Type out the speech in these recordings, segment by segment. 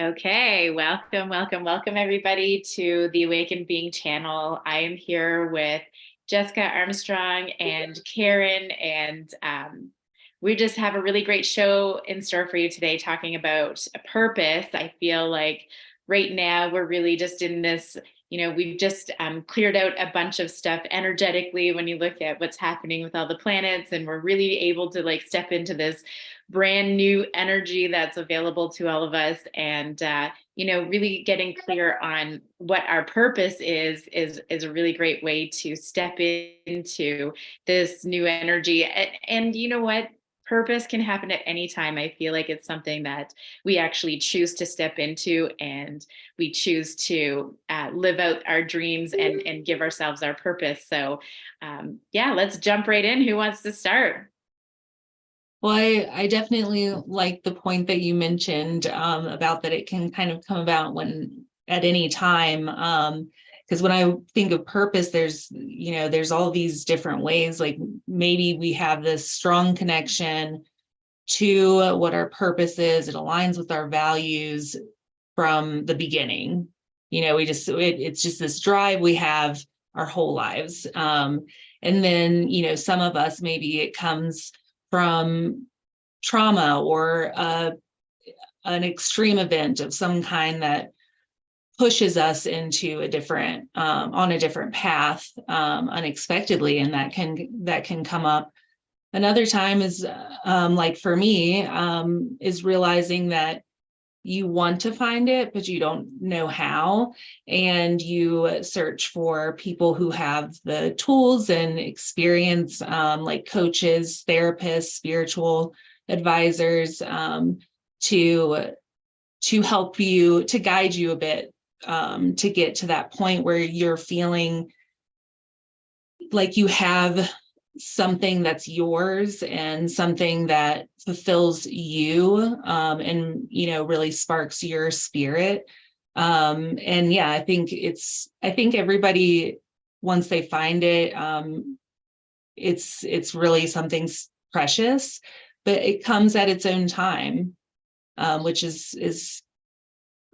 Okay, welcome everybody to the Awakened Being channel. I am here with Jessica Armstrong and Karen, and we just have a really great show in store for you today, talking about a purpose. I feel like right now we're really just in this, we've just cleared out a bunch of stuff energetically when you look at what's happening with all the planets, and we're really able to like step into this brand new energy that's available to all of us. And really getting clear on what our purpose is a really great way to step into this new energy. And you know what, purpose can happen at any time. I feel like it's something that we actually choose to step into, and we choose to live out our dreams and give ourselves our purpose. So yeah, let's jump right in. Who wants to start? Well, I definitely like the point that you mentioned about that it can kind of come about when at any time. Because when I think of purpose, there's all these different ways. Like maybe we have this strong connection to what our purpose is. It aligns with our values from the beginning. It's just this drive we have our whole lives. And then, some of us, maybe it comes from trauma or an extreme event of some kind that pushes us into a different on a different path unexpectedly, and that can come up. Another time is like for me is realizing that you want to find it, but you don't know how. And you search for people who have the tools and experience, like coaches, therapists, spiritual advisors, to help you, to guide you a bit, to get to that point where you're feeling like you have something that's yours and something that fulfills you, and really sparks your spirit. And yeah, I think everybody, once they find it, it's really something precious, but it comes at its own time, which is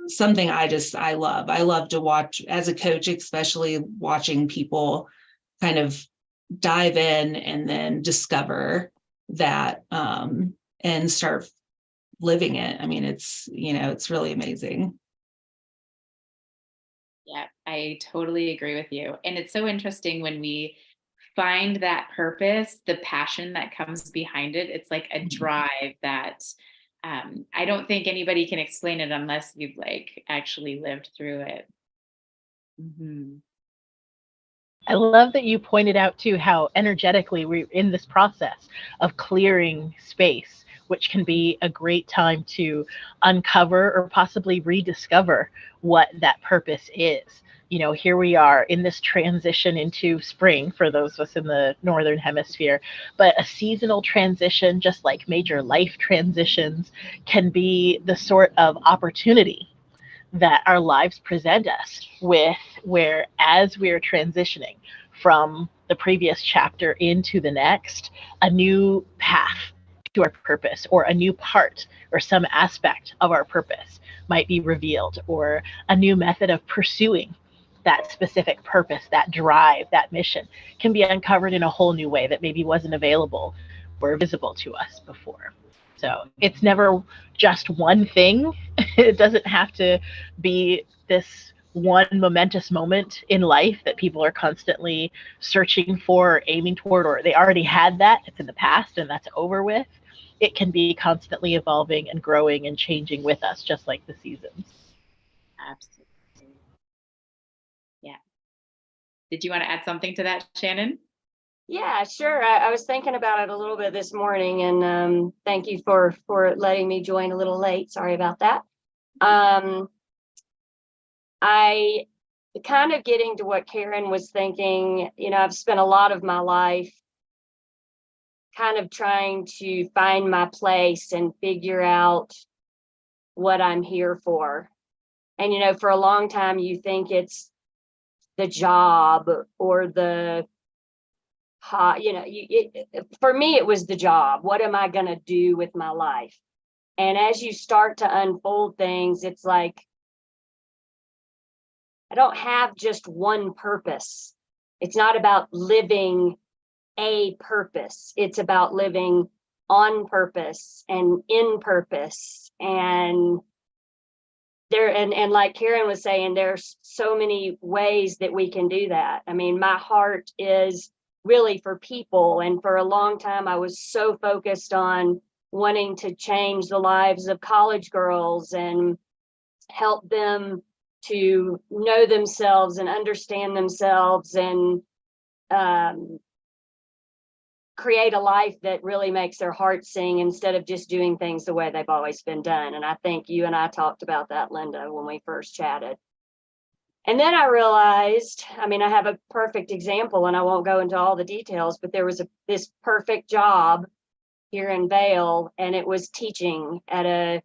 something I love. I love to watch as a coach, especially watching people kind of dive in and then discover that, and start living it. I mean, it's really amazing. Yeah, I totally agree with you. And it's so interesting when we find that purpose, the passion that comes behind it. It's like a drive that I don't think anybody can explain it unless you've like actually lived through it. Mhm. I love that you pointed out too how energetically we're in this process of clearing space, which can be a great time to uncover or possibly rediscover what that purpose is. Here we are in this transition into spring for those of us in the northern hemisphere, but a seasonal transition, just like major life transitions, can be the sort of opportunity that our lives present us with, where as we're transitioning from the previous chapter into the next, a new path to our purpose or a new part or some aspect of our purpose might be revealed, or a new method of pursuing that specific purpose, that drive, that mission can be uncovered in a whole new way that maybe wasn't available or visible to us before. So it's never just one thing. It doesn't have to be this one momentous moment in life that people are constantly searching for or aiming toward, or they already had that, it's in the past and that's over with. It can be constantly evolving and growing and changing with us, just like the seasons. Absolutely. Yeah. Did you want to add something to that, Shannon? Yeah, sure. I was thinking about it a little bit this morning, and thank you for letting me join a little late. Sorry about that. I kind of getting to what Karen was thinking. I've spent a lot of my life kind of trying to find my place and figure out what I'm here for. And for a long time, you think it's the job or the for me, it was the job. What am I going to do with my life? And as you start to unfold things, it's like, I don't have just one purpose. It's not about living a purpose. It's about living on purpose and in purpose. And and like Karen was saying, there's so many ways that we can do that. I mean, my heart is really for people. And for a long time, I was so focused on wanting to change the lives of college girls and help them to know themselves and understand themselves and create a life that really makes their heart sing instead of just doing things the way they've always been done. And I think you and I talked about that, Linda, when we first chatted. And then I realized, I mean, I have a perfect example, and I won't go into all the details, but there was this perfect job here in Vail, and it was teaching at a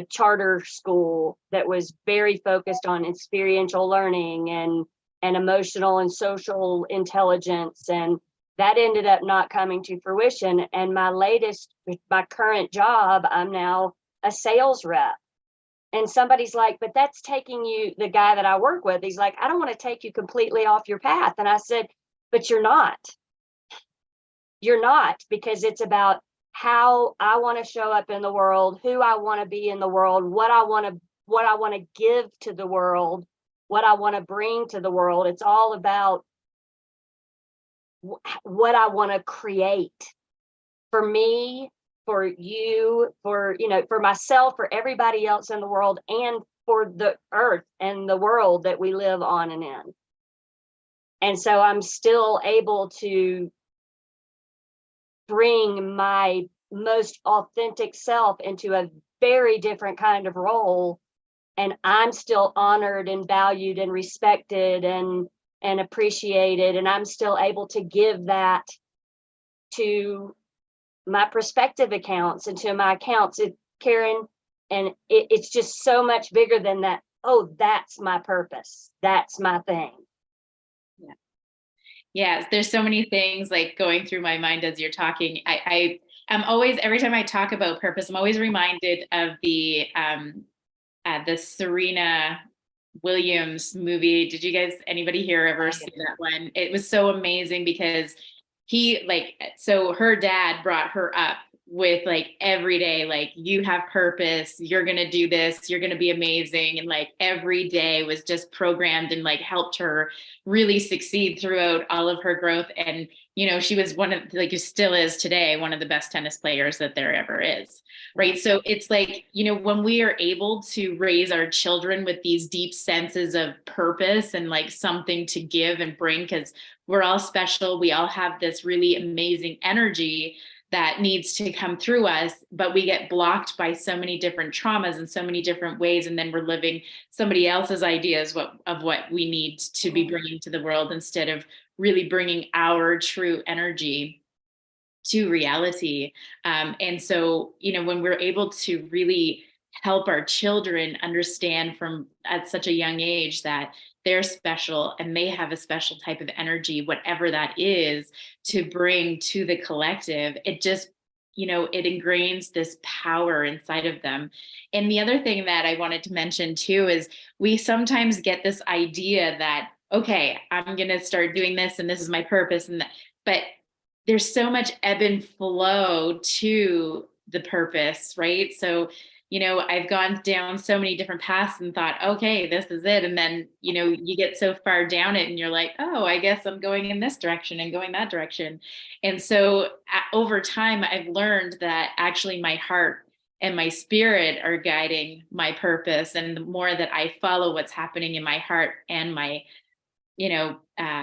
charter school that was very focused on experiential learning and emotional and social intelligence. And that ended up not coming to fruition. And my current job, I'm now a sales rep. And somebody's like, but that's taking you, the guy that I work with, he's like, I don't want to take you completely off your path. And I said, but you're not. You're not, because it's about how I want to show up in the world, who I want to be in the world, what I want to give to the world, what I want to bring to the world. It's all about what I want to create for me, for you, for myself, for everybody else in the world, and for the earth and the world that we live on and in. And so I'm still able to bring my most authentic self into a very different kind of role. And I'm still honored and valued and respected and appreciated. And I'm still able to give that to my prospective accounts and to my accounts, Karen. And it's just so much bigger than that. Oh, that's my purpose. That's my thing. Yeah. Yes, there's so many things like going through my mind as you're talking. I'm always, every time I talk about purpose, I'm always reminded of the Serena Williams movie. Did you guys, anybody here ever see that one? It was so amazing because so her dad brought her up with like every day, like, you have purpose, you're going to do this, you're going to be amazing. And like every day was just programmed and like helped her really succeed throughout all of her growth. And, she was still is today, one of the best tennis players that there ever is. Right. So it's like, when we are able to raise our children with these deep senses of purpose and like something to give and bring, because we're all special, we all have this really amazing energy that needs to come through us, but we get blocked by so many different traumas in so many different ways. And then we're living somebody else's ideas of what we need to be bringing to the world instead of really bringing our true energy to reality. And so, when we're able to really help our children understand from at such a young age that they're special and they have a special type of energy, whatever that is, to bring to the collective, it just, it ingrains this power inside of them. And the other thing that I wanted to mention too is we sometimes get this idea that, okay, I'm going to start doing this and this is my purpose. But there's so much ebb and flow to the purpose, right? So, I've gone down so many different paths and thought, okay, this is it. And then, you get so far down it and you're like, oh, I guess I'm going in this direction and going that direction. And so over time, I've learned that actually my heart and my spirit are guiding my purpose. And the more that I follow what's happening in my heart and my,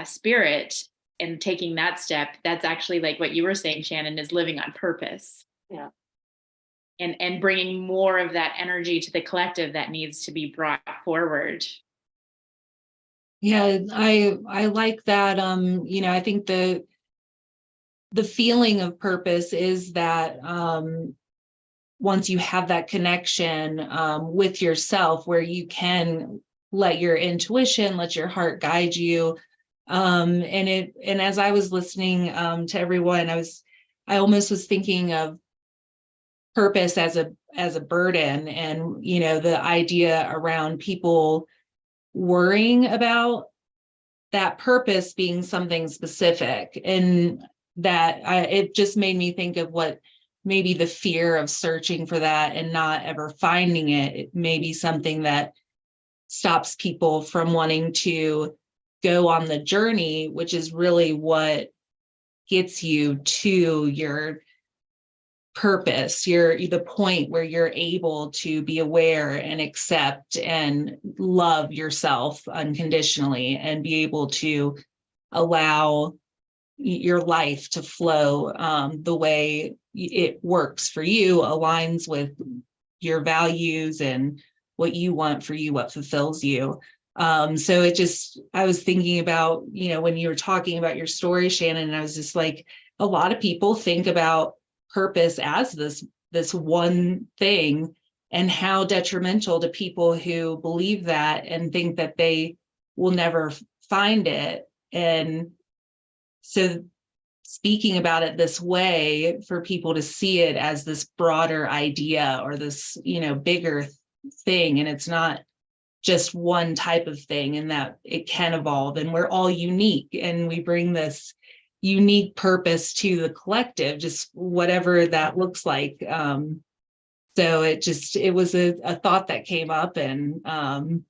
spirit, and taking that step, that's actually like what you were saying, Shannon, is living on purpose. Yeah. And bringing more of that energy to the collective that needs to be brought forward. Yeah, I like that. I think the feeling of purpose is that once you have that connection with yourself, where you can let your intuition, let your heart guide you. And as I was listening to everyone, I almost was thinking of purpose as a burden, and the idea around people worrying about that purpose being something specific, and that it just made me think of what maybe the fear of searching for that and not ever finding it may be something that stops people from wanting to go on the journey, which is really what gets you to your purpose, the point where you're able to be aware and accept and love yourself unconditionally, and be able to allow your life to flow the way it works for you, aligns with your values and what you want for you, what fulfills you. So I was thinking about, when you were talking about your story, Shannon, and I was just like, a lot of people think about purpose as this one thing, and how detrimental to people who believe that and think that they will never find it. And so speaking about it this way, for people to see it as this broader idea, or this, bigger thing, and it's not just one type of thing, and that it can evolve, and we're all unique, and we bring this unique purpose to the collective, just whatever that looks like. So it was a thought that came up, and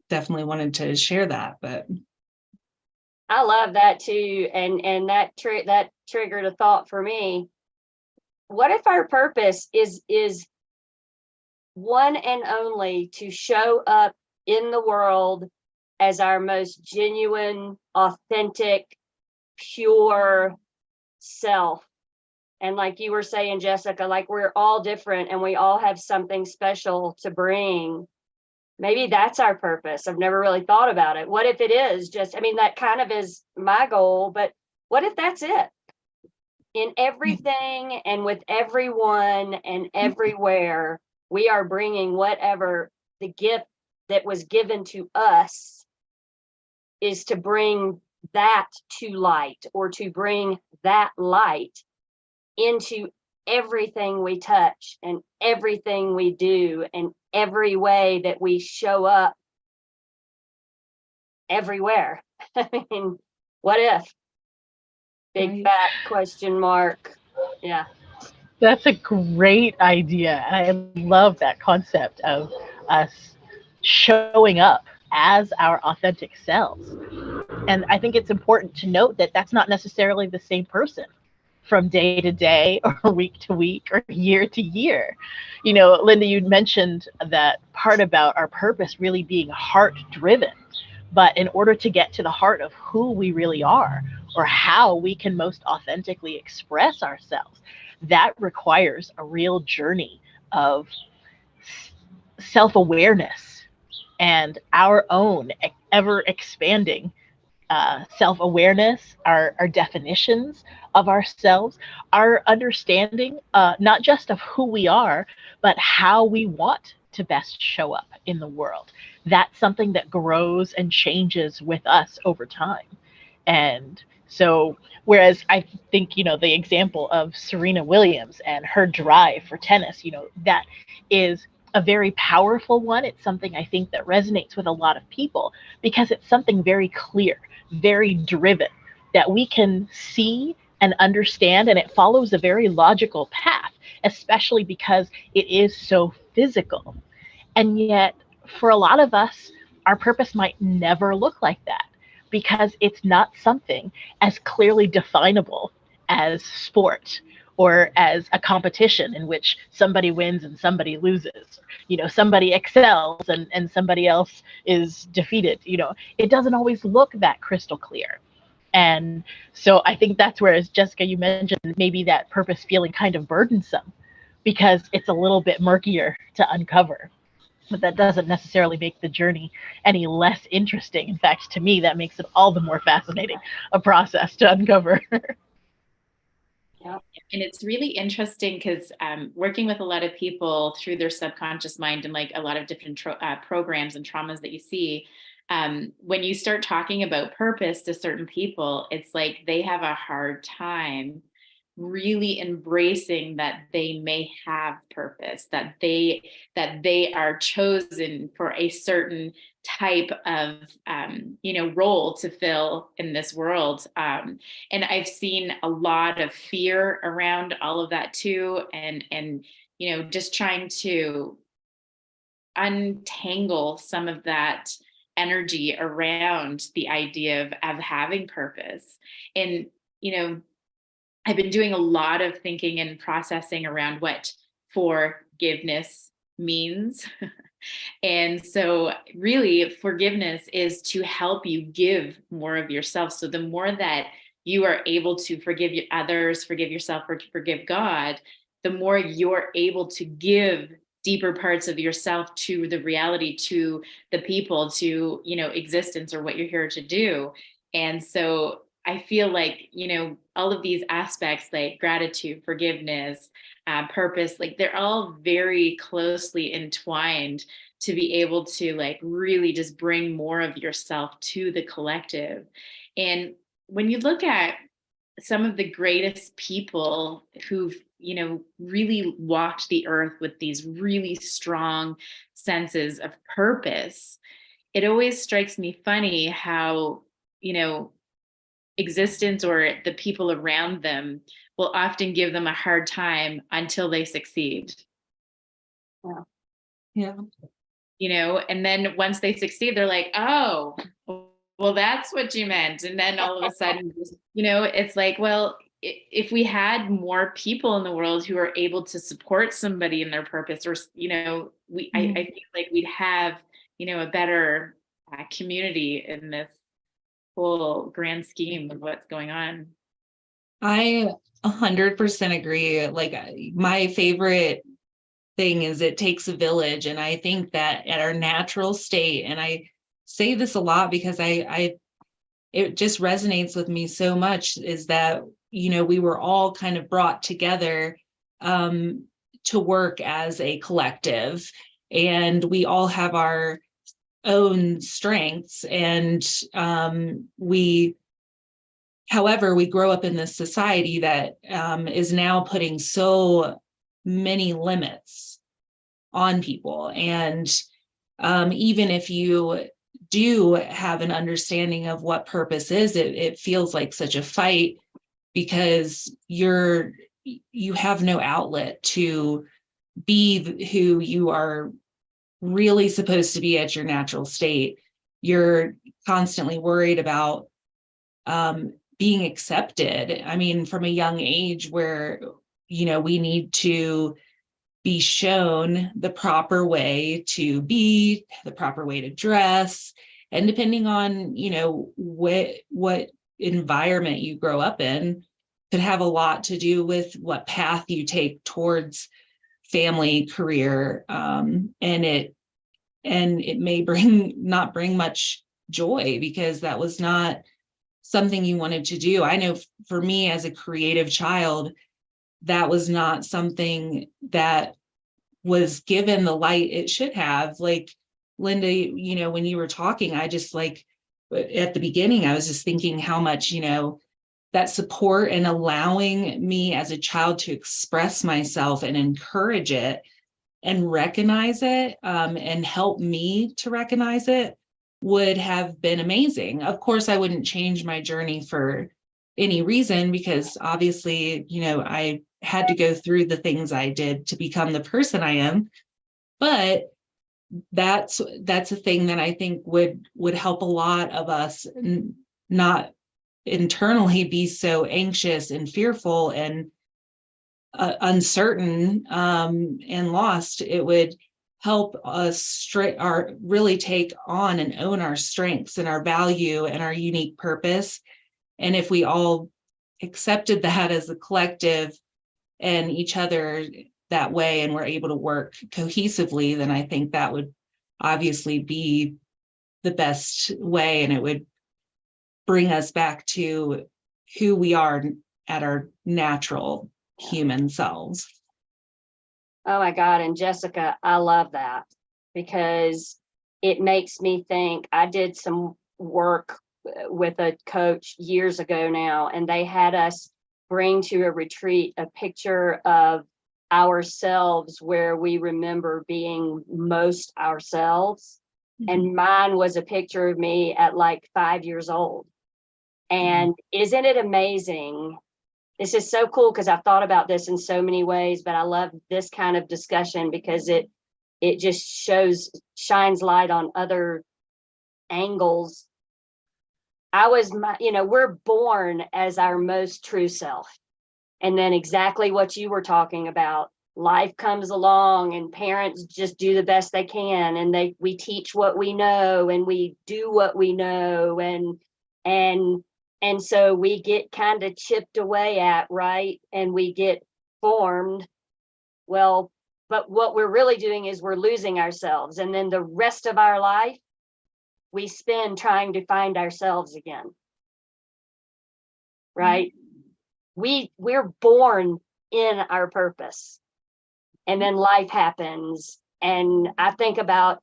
definitely wanted to share that. But I love that too, and that triggered a thought for me. What if our purpose is one and only to show up in the world as our most genuine, authentic, pure self? And like you were saying, Jessica, like, we're all different and we all have something special to bring. Maybe that's our purpose. I've never really thought about it. What if it is just, that kind of is my goal, but what if that's it? In everything and with everyone and everywhere, we are bringing whatever the gift that was given to us is, to bring that to light, or to bring that light into everything we touch and everything we do, and every way that we show up everywhere. What if? Big fat question mark. Yeah. That's a great idea. And I love that concept of us showing up as our authentic selves. And I think it's important to note that that's not necessarily the same person from day to day, or week to week, or year to year. Linda, you'd mentioned that part about our purpose really being heart driven. But in order to get to the heart of who we really are, or how we can most authentically express ourselves, that requires a real journey of self-awareness and our own ever expanding self-awareness, our definitions of ourselves, our understanding not just of who we are, but how we want to best show up in the world. That's something that grows and changes with us over time. And so, whereas I think, the example of Serena Williams and her drive for tennis, that is a very powerful one. It's something I think that resonates with a lot of people, because it's something very clear, very driven, that we can see and understand, and it follows a very logical path, especially because it is so physical. And yet, for a lot of us, our purpose might never look like that, because it's not something as clearly definable as sport, or as a competition in which somebody wins and somebody loses. Somebody excels and somebody else is defeated. It doesn't always look that crystal clear. And so I think that's where, as Jessica, you mentioned, maybe that purpose feeling kind of burdensome, because it's a little bit murkier to uncover. But that doesn't necessarily make the journey any less interesting. In fact, to me, that makes it all the more fascinating a process to uncover. Yeah. And it's really interesting because working with a lot of people through their subconscious mind, and like a lot of different programs and traumas that you see, when you start talking about purpose to certain people, it's like they have a hard time really embracing that they may have purpose, that they are chosen for a certain type of role to fill in this world. And I've seen a lot of fear around all of that too, and just trying to untangle some of that energy around the idea of having purpose. And I've been doing a lot of thinking and processing around what forgiveness means. And so really forgiveness is to help you give more of yourself. So the more that you are able to forgive others, forgive yourself, or forgive God, the more you're able to give deeper parts of yourself to the reality, to the people, to existence, or what you're here to do. And so I feel like all of these aspects, like gratitude, forgiveness, purpose, like they're all very closely entwined to be able to like really just bring more of yourself to the collective. And when you look at some of the greatest people who've really walked the earth with these really strong senses of purpose, it always strikes me funny how existence or the people around them will often give them a hard time until they succeed. Yeah. And then once they succeed, they're like, oh, well, that's what you meant. And then all of a sudden, it's like, well, if we had more people in the world who are able to support somebody in their purpose, or, I feel like we'd have, a better community in this whole grand scheme of what's going on. I 100% agree. Like my favorite thing is it takes a village. And I think that at our natural state, and I say this a lot because it just resonates with me so much, is that, we were all kind of brought together to work as a collective, and we all have our own strengths. And however, we grow up in this society that is now putting so many limits on people. And even if you do have an understanding of what purpose is, it feels like such a fight, because you have no outlet to be who you are really supposed to be at your natural state. You're constantly worried about being accepted. I mean, from a young age, where we need to be shown the proper way to be, the proper way to dress, and depending on what environment you grow up in, could have a lot to do with what path you take towards family, career, and it may not bring much joy, because that was not something you wanted to do. I know for me as a creative child, that was not something that was given the light it should have. Like Linda, when you were talking, I just like at the beginning, I was just thinking how much, that support and allowing me as a child to express myself and encourage it and recognize it, and help me to recognize it, would have been amazing. Of course, I wouldn't change my journey for any reason, because obviously, I had to go through the things I did to become the person I am. But that's a thing that I think would help a lot of us not internally be so anxious and fearful and uncertain and lost. It would help us really take on and own our strengths and our value and our unique purpose. And if we all accepted that as a collective and each other that way, and we're able to work cohesively, then I think that would obviously be the best way, and it would bring us back to who we are at our natural human selves. Oh my God. And Jessica, I love that, because it makes me think. I did some work with a coach years ago now, and they had us bring to a retreat a picture of ourselves where we remember being most ourselves. And mine was a picture of me at like 5 years old. And isn't it amazing? This is so cool because I've thought about this in so many ways, but I love this kind of discussion because it just shines light on other angles. We're born as our most true self. And then exactly what you were talking about, life comes along and parents just do the best they can. And we teach what we know and we do what we know. And so we get kind of chipped away at, right? And we get formed. Well, but what we're really doing is we're losing ourselves. And then the rest of our life, we spend trying to find ourselves again. Right? We're born in our purpose. And then life happens. And I think about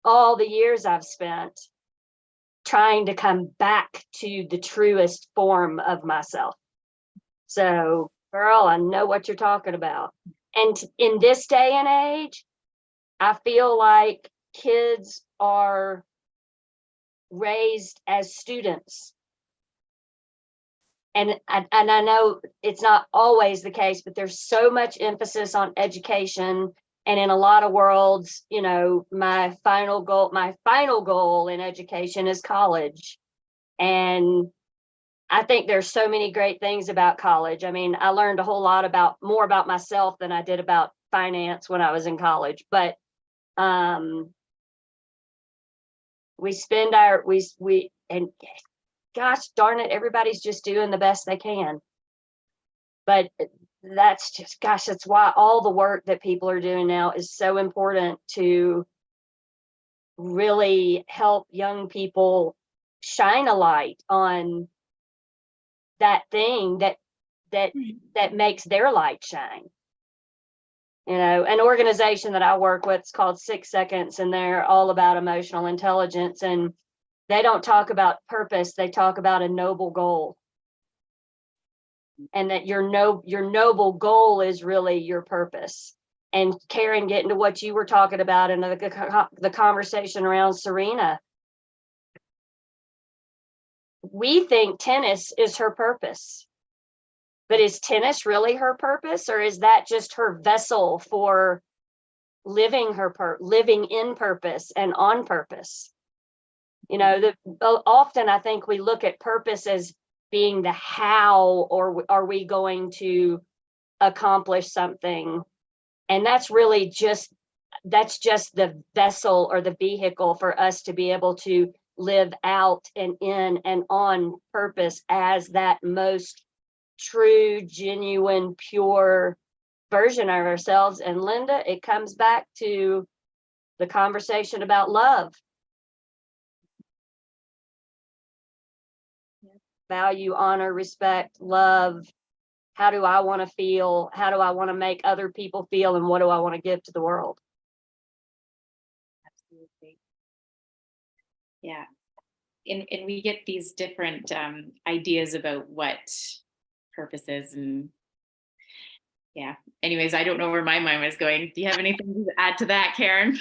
all the years I've spent trying to come back to the truest form of myself. So, girl, I know what you're talking about. And in this day and age, I feel like kids are raised as students. And I know it's not always the case, but there's so much emphasis on education. And in a lot of worlds, my final goal in education is college. And I think there's so many great things about college. I mean, I learned a whole lot more about myself than I did about finance when I was in college. But and gosh darn it, everybody's just doing the best they can. But that's why all the work that people are doing now is so important to really help young people shine a light on that thing that makes their light shine. An organization that I work with is called 6 Seconds, and they're all about emotional intelligence. And they don't talk about purpose. They talk about a noble goal. And that your noble goal is really your purpose. And Karen, getting to what you were talking about and the conversation around Serena, we think tennis is her purpose. But is tennis really her purpose, or is that just her vessel for living in purpose and on purpose? Often I think we look at purpose as being the how, or are we going to accomplish something? And that's just the vessel or the vehicle for us to be able to live out and in and on purpose as that most true, genuine, pure version of ourselves. And Linda, it comes back to the conversation about love. Value, honor, respect, love. How do I want to feel? How do I want to make other people feel? And what do I want to give to the world? Absolutely. Yeah. And we get these different ideas about what purpose is. And yeah, anyways, I don't know where my mind was going. Do you have anything to add to that, Karen?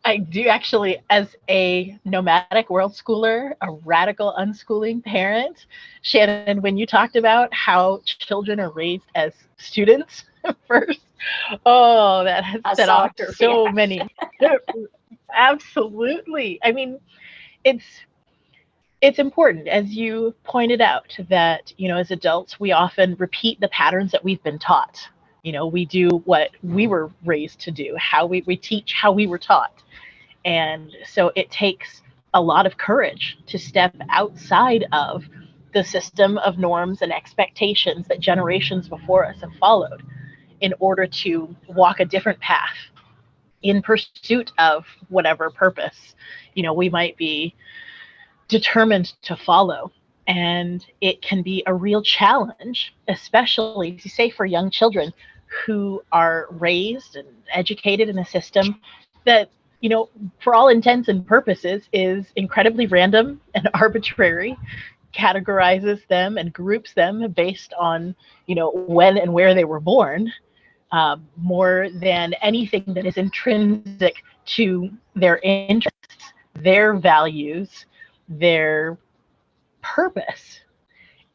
I do actually, as a nomadic world schooler, a radical unschooling parent. Shannon, when you talked about how children are raised as students first, oh, that has set off so many. Absolutely. I mean, it's important, as you pointed out, that, as adults, we often repeat the patterns that we've been taught. We do what we were raised to do, how we teach how we were taught. And so it takes a lot of courage to step outside of the system of norms and expectations that generations before us have followed in order to walk a different path in pursuit of whatever purpose, we might be determined to follow. And it can be a real challenge, especially, to say, for young children who are raised and educated in a system that, for all intents and purposes, is incredibly random and arbitrary, categorizes them and groups them based on, when and where they were born, more than anything that is intrinsic to their interests, their values, their purpose.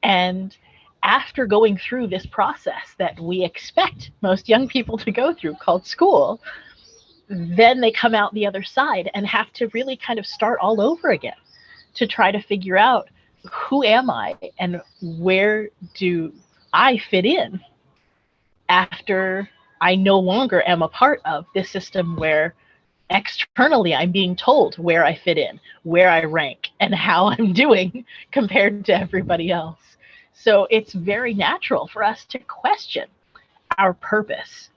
And after going through this process that we expect most young people to go through called school, then they come out the other side and have to really kind of start all over again to try to figure out, who am I and where do I fit in after I no longer am a part of this system where externally I'm being told where I fit in, where I rank, and how I'm doing compared to everybody else. So it's very natural for us to question our purpose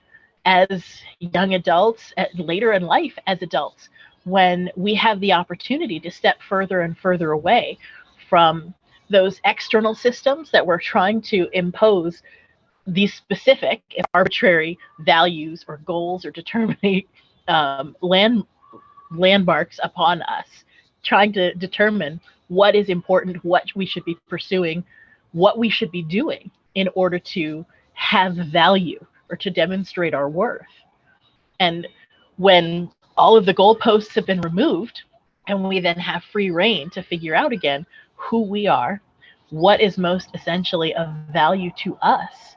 as young adults, later in life as adults, when we have the opportunity to step further and further away from those external systems that we're trying to impose these specific, if arbitrary, values or goals or determining landmarks upon us, trying to determine what is important, what we should be pursuing, what we should be doing in order to have value or to demonstrate our worth. And when all of the goalposts have been removed and we then have free reign to figure out again who we are, what is most essentially of value to us,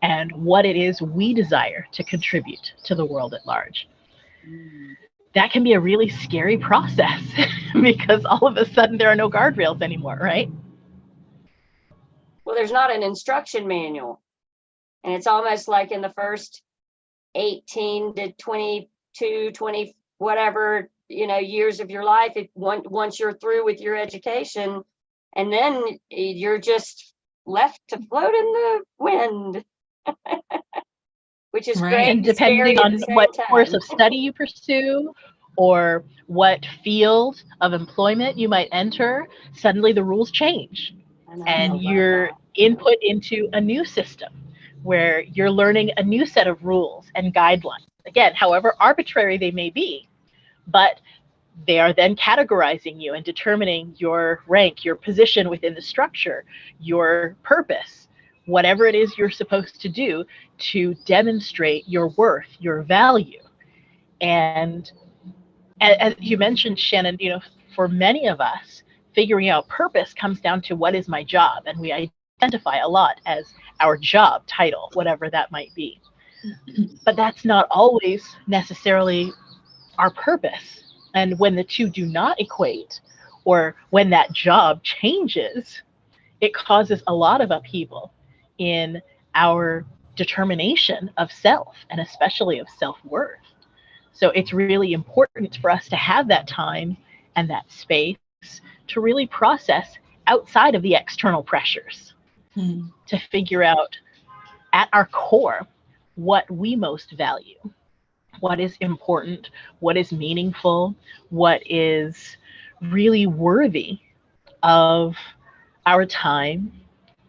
and what it is we desire to contribute to the world at large. That can be a really scary process because all of a sudden there are no guardrails anymore, right? Well, there's not an instruction manual. And it's almost like in the first 18 to 22, 20, whatever, years of your life, once you're through with your education, and then you're just left to float in the wind. Which is Right. great. And depending on what course of study you pursue or what field of employment you might enter, suddenly the rules change and you're input into a new system where you're learning a new set of rules and guidelines. Again, however arbitrary they may be, but they are then categorizing you and determining your rank, your position within the structure, your purpose, whatever it is you're supposed to do to demonstrate your worth, your value. And as you mentioned, Shannon, for many of us, figuring out purpose comes down to what is my job. And we identify a lot as our job title, whatever that might be. But that's not always necessarily our purpose. And when the two do not equate, or when that job changes, it causes a lot of upheaval in our determination of self, and especially of self-worth. So it's really important for us to have that time and that space to really process outside of the external pressures, to figure out at our core what we most value, what is important, what is meaningful, what is really worthy of our time,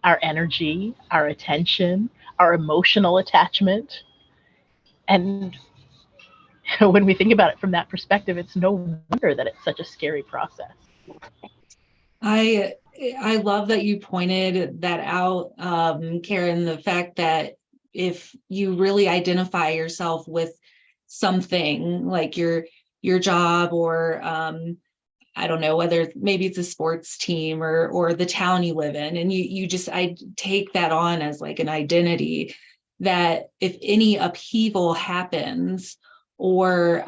our energy, our attention, our emotional attachment. And when we think about it from that perspective, it's no wonder that it's such a scary process. I love that you pointed that out, Karen, the fact that if you really identify yourself with something like your job or I don't know, whether maybe it's a sports team or the town you live in, and I take that on as like an identity, that if any upheaval happens or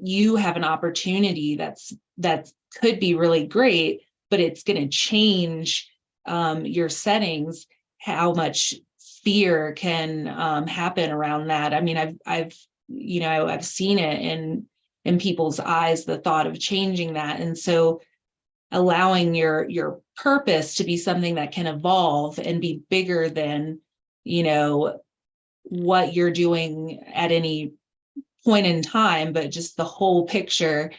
you have an opportunity that could be really great, but it's going to change your settings, how much fear can happen around that. I mean, I've seen it in people's eyes, the thought of changing that. And so allowing your purpose to be something that can evolve and be bigger than, what you're doing at any point in time, but just the whole picture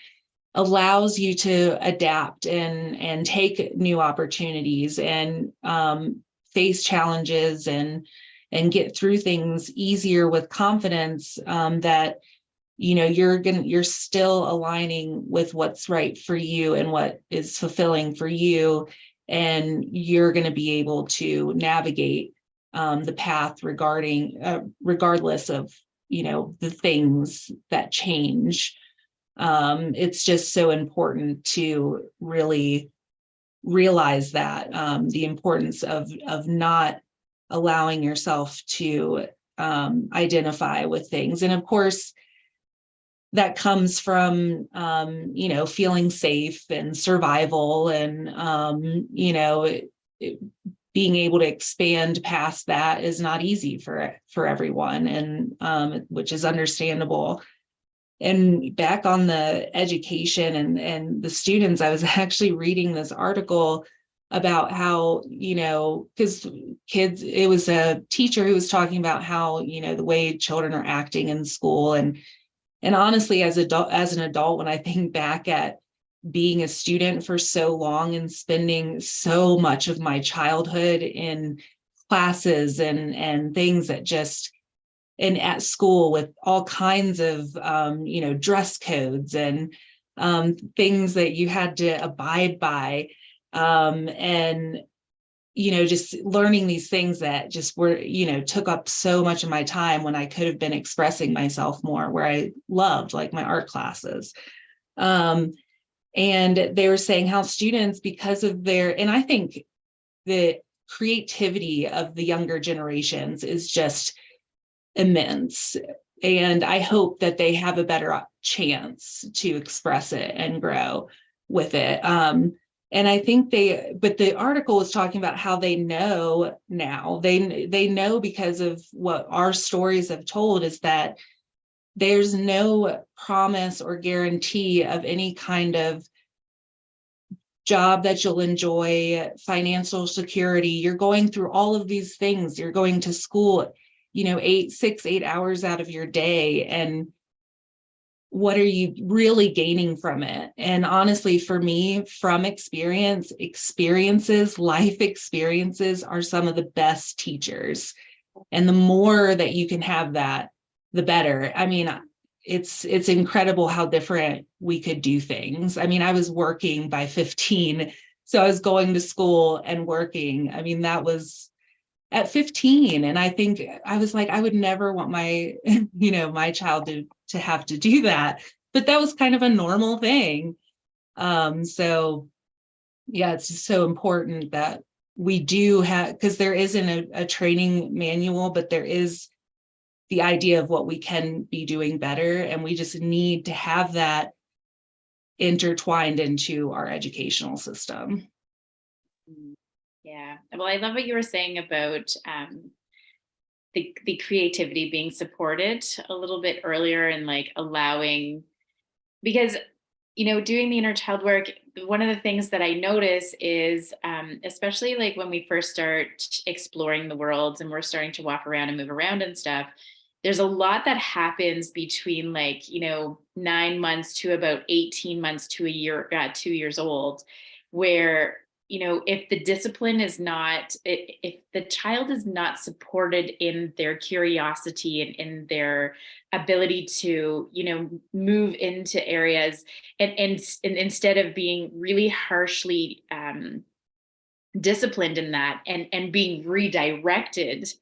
allows you to adapt and take new opportunities and face challenges and get through things easier with confidence, that you're still aligning with what's right for you and what is fulfilling for you, and you're going to be able to navigate the path regardless of, the things that change. It's just so important to really realize that the importance of not allowing yourself to identify with things. And of course, that comes from, feeling safe and survival and, being able to expand past that is not easy for everyone, and which is understandable. And back on the education and the students, I was actually reading this article about how, because kids, it was a teacher who was talking about how, the way children are acting in school. And honestly, as an adult, when I think back at being a student for so long and spending so much of my childhood in classes and things that just, and at school with all kinds of, dress codes and things that you had to abide by. And, just learning these things that just were, took up so much of my time when I could have been expressing myself more, where I loved like my art classes. And they were saying how students, because of and I think the creativity of the younger generations is just immense. And I hope that they have a better chance to express it and grow with it. And I think but the article was talking about how they know now, they know because of what our stories have told, is that there's no promise or guarantee of any kind of job that you'll enjoy, financial security. You're going through all of these things. You're going to school, 8 hours out of your day. And what are you really gaining from it? And honestly, for me, from life experiences are some of the best teachers. And the more that you can have that, the better. I mean, it's incredible how different we could do things. I mean, I was working by 15, so I was going to school and working. I mean, that was at 15. And I think I was like, I would never want my, my child to have to do that. But that was kind of a normal thing. So yeah, it's just so important that we do have, because there isn't a training manual, but there is the idea of what we can be doing better. And we just need to have that intertwined into our educational system. Yeah. Well, I love what you were saying about the creativity being supported a little bit earlier, and like allowing, because, doing the inner child work, one of the things that I notice is, especially like when we first start exploring the world and we're starting to walk around and move around and stuff, there's a lot that happens between 9 months to about 18 months to a year, 2 years old, where, if the discipline is not, if the child is not supported in their curiosity and in their ability to, move into areas, and instead of being really harshly disciplined in that, and being redirected,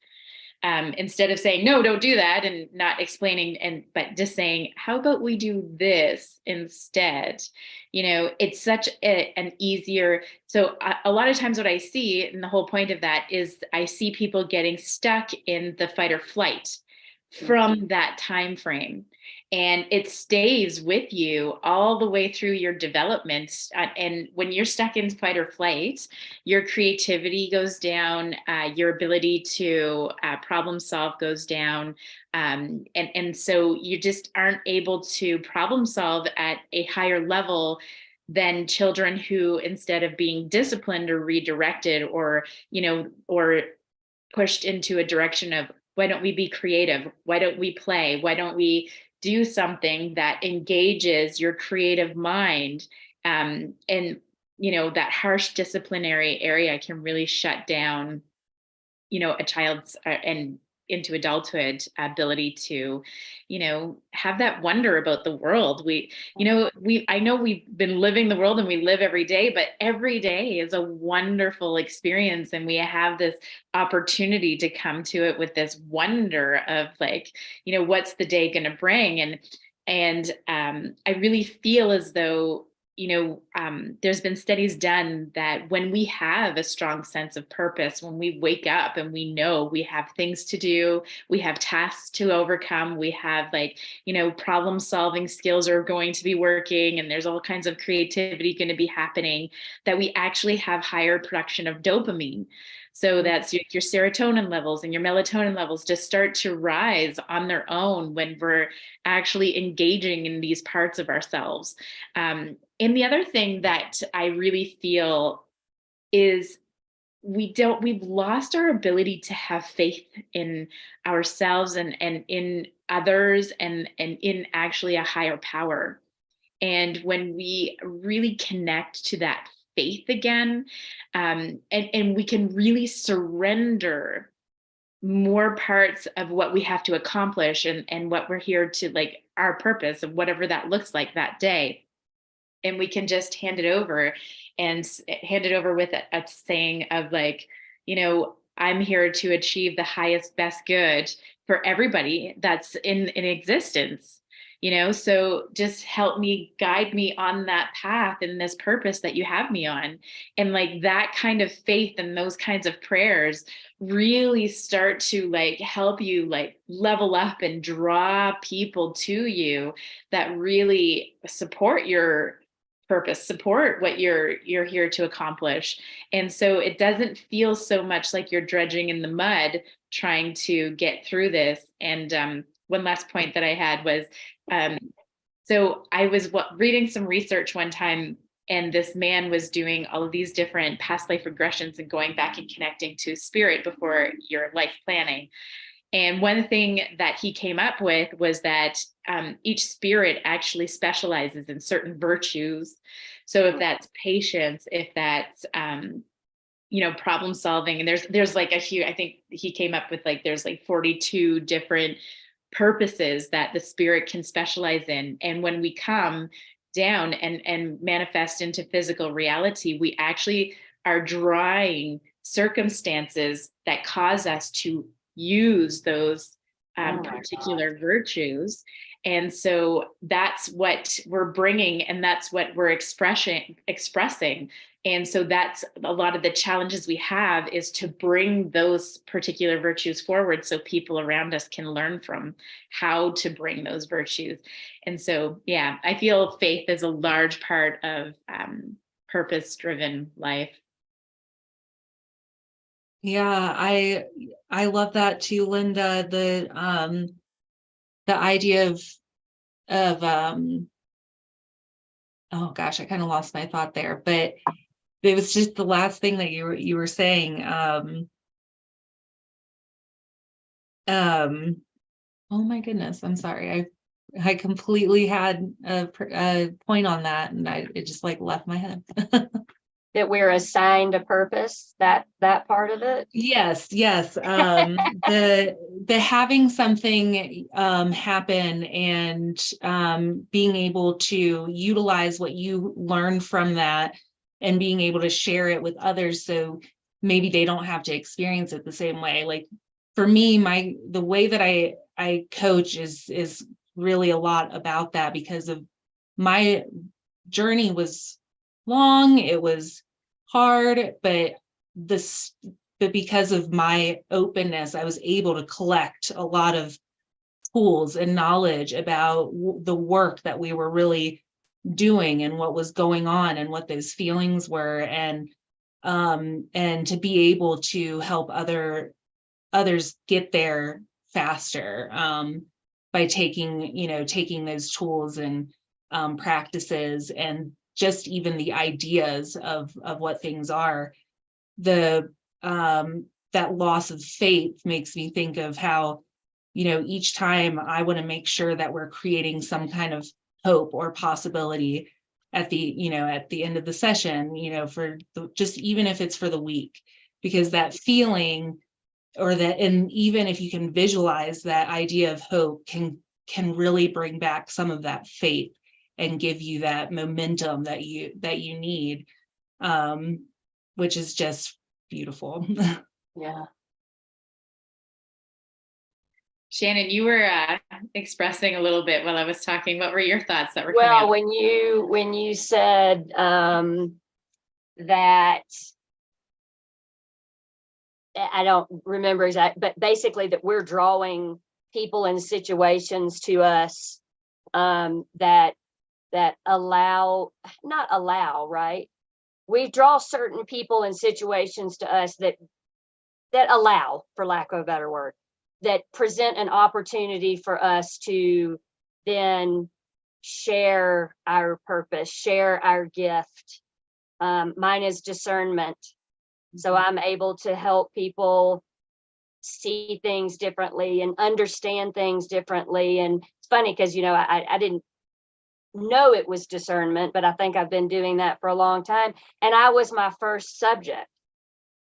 instead of saying, no, don't do that, and not explaining, but just saying, how about we do this instead? It's such an easier. So a lot of times what I see, and the whole point of that is, I see people getting stuck in the fight or flight from that time frame, and it stays with you all the way through your development. And when you're stuck in fight or flight, your creativity goes down, your ability to problem solve goes down, and so you just aren't able to problem solve at a higher level than children who, instead of being disciplined or redirected, or or pushed into a direction of, why don't we be creative? Why don't we play? Why don't we do something that engages your creative mind? And, that harsh disciplinary area can really shut down, a child's, and into adulthood ability to, have that wonder about the world. I know we've been living the world and we live every day, but every day is a wonderful experience. And we have this opportunity to come to it with this wonder of like, what's the day going to bring? And I really feel as though, there's been studies done that when we have a strong sense of purpose, when we wake up and we know we have things to do, we have tasks to overcome, we have like, problem solving skills are going to be working, and there's all kinds of creativity going to be happening, that we actually have higher production of dopamine. So that's your serotonin levels and your melatonin levels just start to rise on their own when we're actually engaging in these parts of ourselves. And the other thing that I really feel is we've lost our ability to have faith in ourselves and in others and in actually a higher power. And when we really connect to that faith again, and we can really surrender more parts of what we have to accomplish and what we're here to, like, our purpose of whatever that looks like that day. And we can just hand it over with a saying of like, I'm here to achieve the highest, best good for everybody that's in existence. So just help me, guide me on that path and this purpose that you have me on. And like that kind of faith and those kinds of prayers really start to like help you like level up and draw people to you that really support your purpose, support what you're here to accomplish. And so it doesn't feel so much like you're dredging in the mud trying to get through this. And one last point that I had was, so I was reading some research one time, and this man was doing all of these different past life regressions and going back and connecting to spirit before your life planning. And one thing that he came up with was that each spirit actually specializes in certain virtues. So if that's patience, if that's problem solving, and there's like a huge, I think he came up with like there's like 42 different purposes that the spirit can specialize in. And when we come down and manifest into physical reality, we actually are drawing circumstances that cause us to use those particular virtues. And so that's what we're bringing, and that's what we're expressing. And so that's a lot of the challenges we have, is to bring those particular virtues forward so people around us can learn from how to bring those virtues. And so, yeah, I feel faith is a large part of purpose-driven life. Yeah, I love that too, Linda. The idea of oh gosh, I kind of lost my thought there, but it was just the last thing that you were saying. Oh my goodness, I'm sorry. I completely had a point on that, and it just like left my head. That we're assigned a purpose, that part of it. Yes. The having something happen and being able to utilize what you learn from that and being able to share it with others, so maybe they don't have to experience it the same way. Like for me, the way that I coach is really a lot about that, because of my journey was long, it was hard, but because of my openness, I was able to collect a lot of tools and knowledge about the work that we were really doing and what was going on and what those feelings were, and to be able to help others get there faster by taking those tools and practices, and just even the ideas of what things are. That loss of faith makes me think of how, each time I want to make sure that we're creating some kind of hope or possibility at the end of the session, for just even if it's for the week, because that feeling or that, and even if you can visualize that idea of hope can really bring back some of that faith and give you that momentum that you need, which is just beautiful. Yeah. Shannon, you were expressing a little bit while I was talking. What were your thoughts that were coming Well, up? when you said that, I don't remember exactly, but basically that we're drawing people and situations to us that not allow, right? We draw certain people and situations to us that allow, for lack of a better word, that present an opportunity for us to then share our purpose, share our gift. Mine is discernment. So I'm able to help people see things differently and understand things differently. And it's funny because, I didn't know it was discernment, but I think I've been doing that for a long time. And I was my first subject,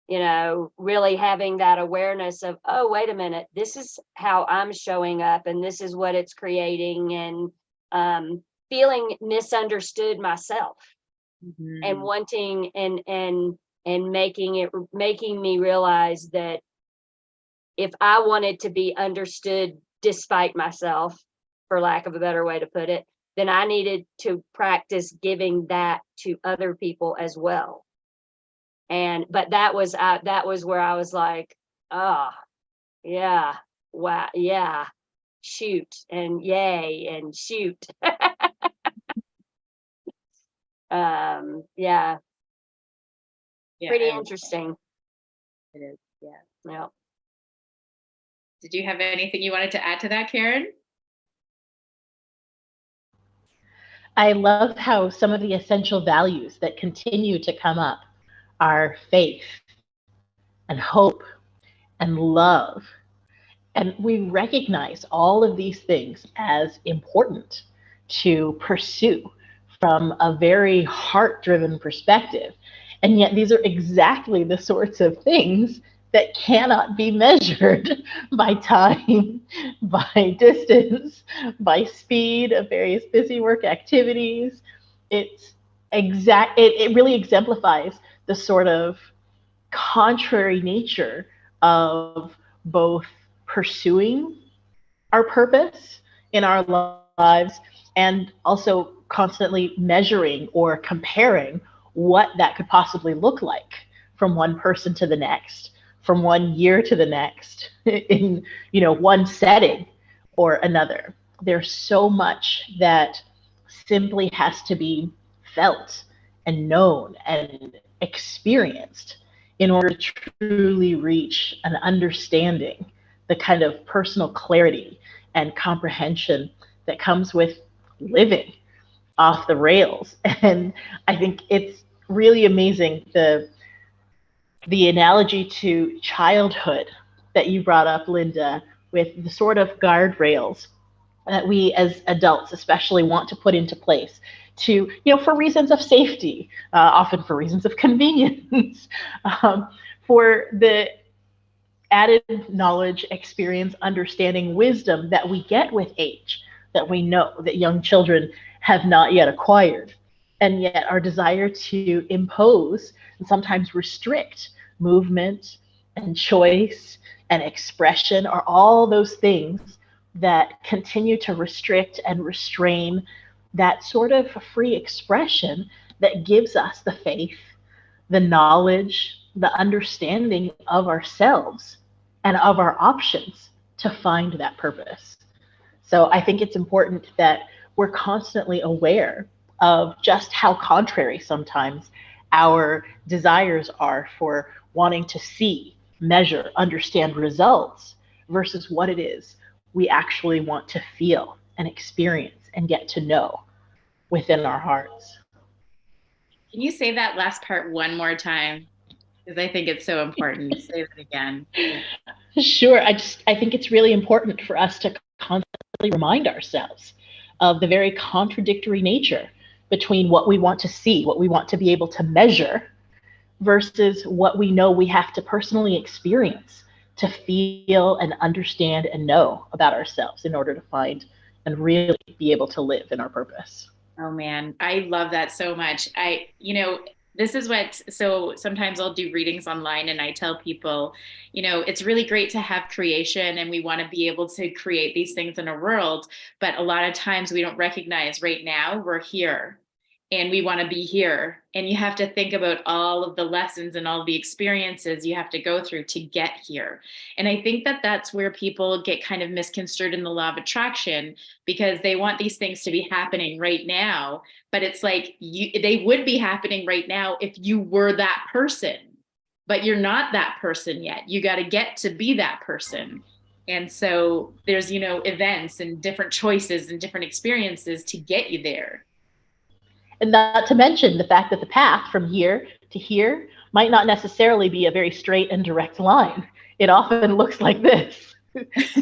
really having that awareness of, oh, wait a minute, this is how I'm showing up and this is what it's creating, and feeling misunderstood myself, and wanting and making me realize that if I wanted to be understood despite myself, for lack of a better way to put it, then I needed to practice giving that to other people as well. But that was where I was like, yeah, wow, yeah, shoot, and yay, and shoot. Yeah, pretty interesting. It is, yeah. Yeah. Did you have anything you wanted to add to that, Karen? I love how some of the essential values that continue to come up are faith and hope and love. And we recognize all of these things as important to pursue from a very heart-driven perspective. And yet these are exactly the sorts of things that cannot be measured by time, by distance, by speed of various busy work activities. It really exemplifies the sort of contrary nature of both pursuing our purpose in our lives and also constantly measuring or comparing what that could possibly look like from one person to the next, from 1 year to the next, in one setting or another. There's so much that simply has to be felt and known and experienced in order to truly reach an understanding, the kind of personal clarity and comprehension that comes with living off the rails. And I think it's really amazing, the analogy to childhood that you brought up, Linda, with the sort of guardrails that we as adults especially want to put into place to, for reasons of safety, often for reasons of convenience, for the added knowledge, experience, understanding, wisdom that we get with age, that we know that young children have not yet acquired. And yet our desire to impose and sometimes restrict movement and choice and expression are all those things that continue to restrict and restrain that sort of free expression that gives us the faith, the knowledge, the understanding of ourselves and of our options to find that purpose. So I think it's important that we're constantly aware of just how contrary sometimes our desires are for wanting to see, measure, understand results versus what it is we actually want to feel and experience and get to know within our hearts. Can you say that last part one more time? Because I think it's so important. Say it again. Sure. I think it's really important for us to constantly remind ourselves of the very contradictory nature between what we want to see, what we want to be able to measure, versus what we know we have to personally experience to feel and understand and know about ourselves in order to find and really be able to live in our purpose. Oh man, I love that so much. This is so sometimes I'll do readings online and I tell people, it's really great to have creation and we want to be able to create these things in a world, but a lot of times we don't recognize right now we're here and we want to be here. And you have to think about all of the lessons and all the experiences you have to go through to get here. And I think that that's where people get kind of misconstrued in the law of attraction, because they want these things to be happening right now. But it's like they would be happening right now if you were that person, but you're not that person yet. You got to get to be that person. And so there's, events and different choices and different experiences to get you there. And not to mention the fact that the path from here to here might not necessarily be a very straight and direct line. It often looks like this,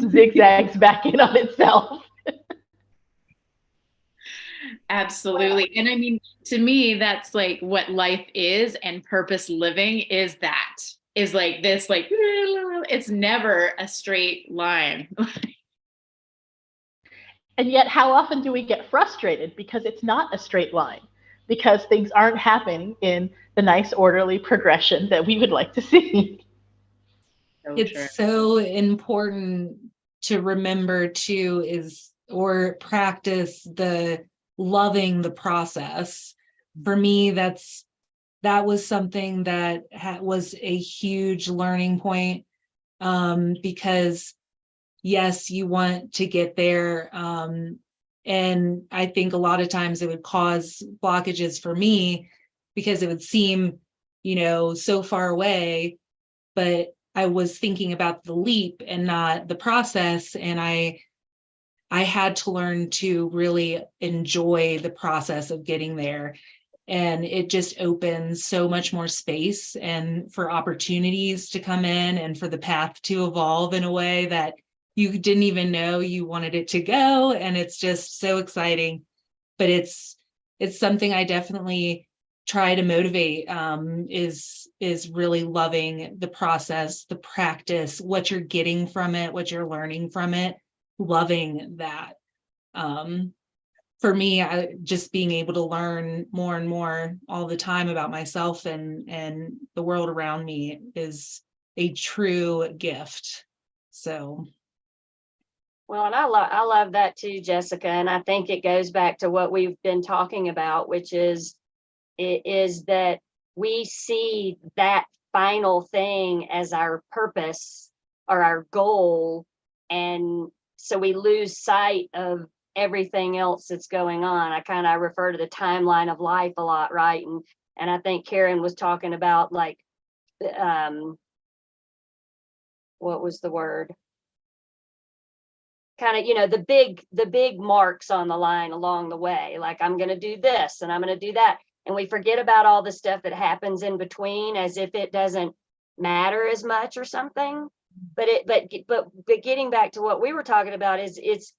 zigzags back in on itself. Absolutely. And I mean, to me, that's like what life is, and purpose living is like this, like, it's never a straight line. And yet, how often do we get frustrated because it's not a straight line, because things aren't happening in the nice, orderly progression that we would like to see? It's so important to remember too, or practice the loving the process. For me, that was something that was a huge learning point, because yes, you want to get there. And I think a lot of times it would cause blockages for me because it would seem, so far away, but I was thinking about the leap and not the process. And I had to learn to really enjoy the process of getting there. And it just opens so much more space and for opportunities to come in and for the path to evolve in a way that you didn't even know you wanted it to go. And it's just so exciting. But it's something I definitely try to motivate, is really loving the process, the practice, what you're getting from it, what you're learning from it, loving that. For me, just being able to learn more and more all the time about myself and the world around me is a true gift. So. Well, and I love that too, Jessica. And I think it goes back to what we've been talking about, which is that we see that final thing as our purpose or our goal. And so we lose sight of everything else that's going on. I refer to the timeline of life a lot, right? And I think Karen was talking about like, what was the word? Kind of, the big marks on the line along the way, like I'm going to do this and I'm going to do that. And we forget about all the stuff that happens in between as if it doesn't matter as much or something. But getting back to what we were talking about is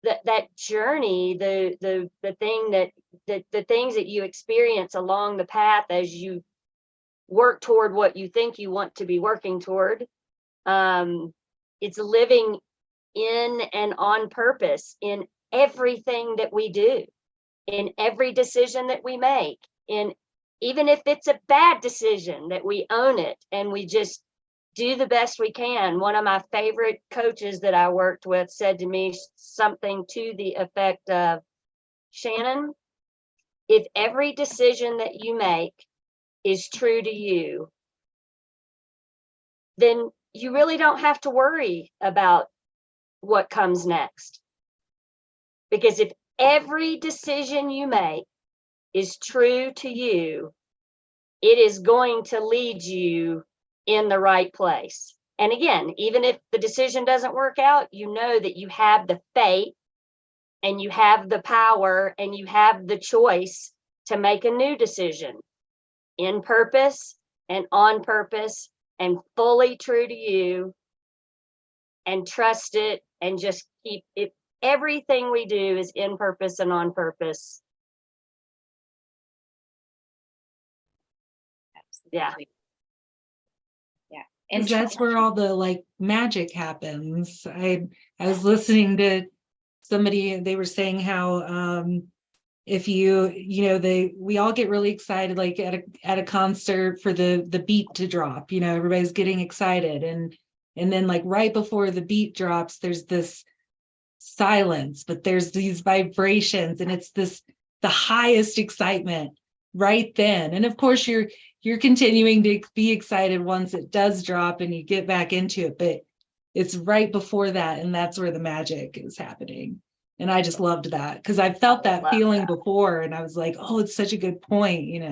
that journey, the things that you experience along the path as you work toward what you think you want to be working toward. It's living in and on purpose in everything that we do, in every decision that we make, even if it's a bad decision, that we own it and we just do the best we can. One of my favorite coaches that I worked with said to me something to the effect of, Shannon, if every decision that you make is true to you, then you really don't have to worry about what comes next. Because if every decision you make is true to you, it is going to lead you in the right place. And again, even if the decision doesn't work out, you know that you have the faith and you have the power and you have the choice to make a new decision in purpose and on purpose and fully true to you, and trust it and just keep it. Everything we do is in purpose and on purpose. Absolutely. Yeah. And that's where all the like magic happens. I was listening to somebody, they were saying how if we all get really excited like at a concert for the beat to drop, everybody's getting excited, and then like right before the beat drops there's this silence, but there's these vibrations, and it's the highest excitement right then. And of course you're continuing to be excited once it does drop and you get back into it, but it's right before that, and that's where the magic is happening. And I just loved that because I felt that feeling before, and I was like, oh, it's such a good point,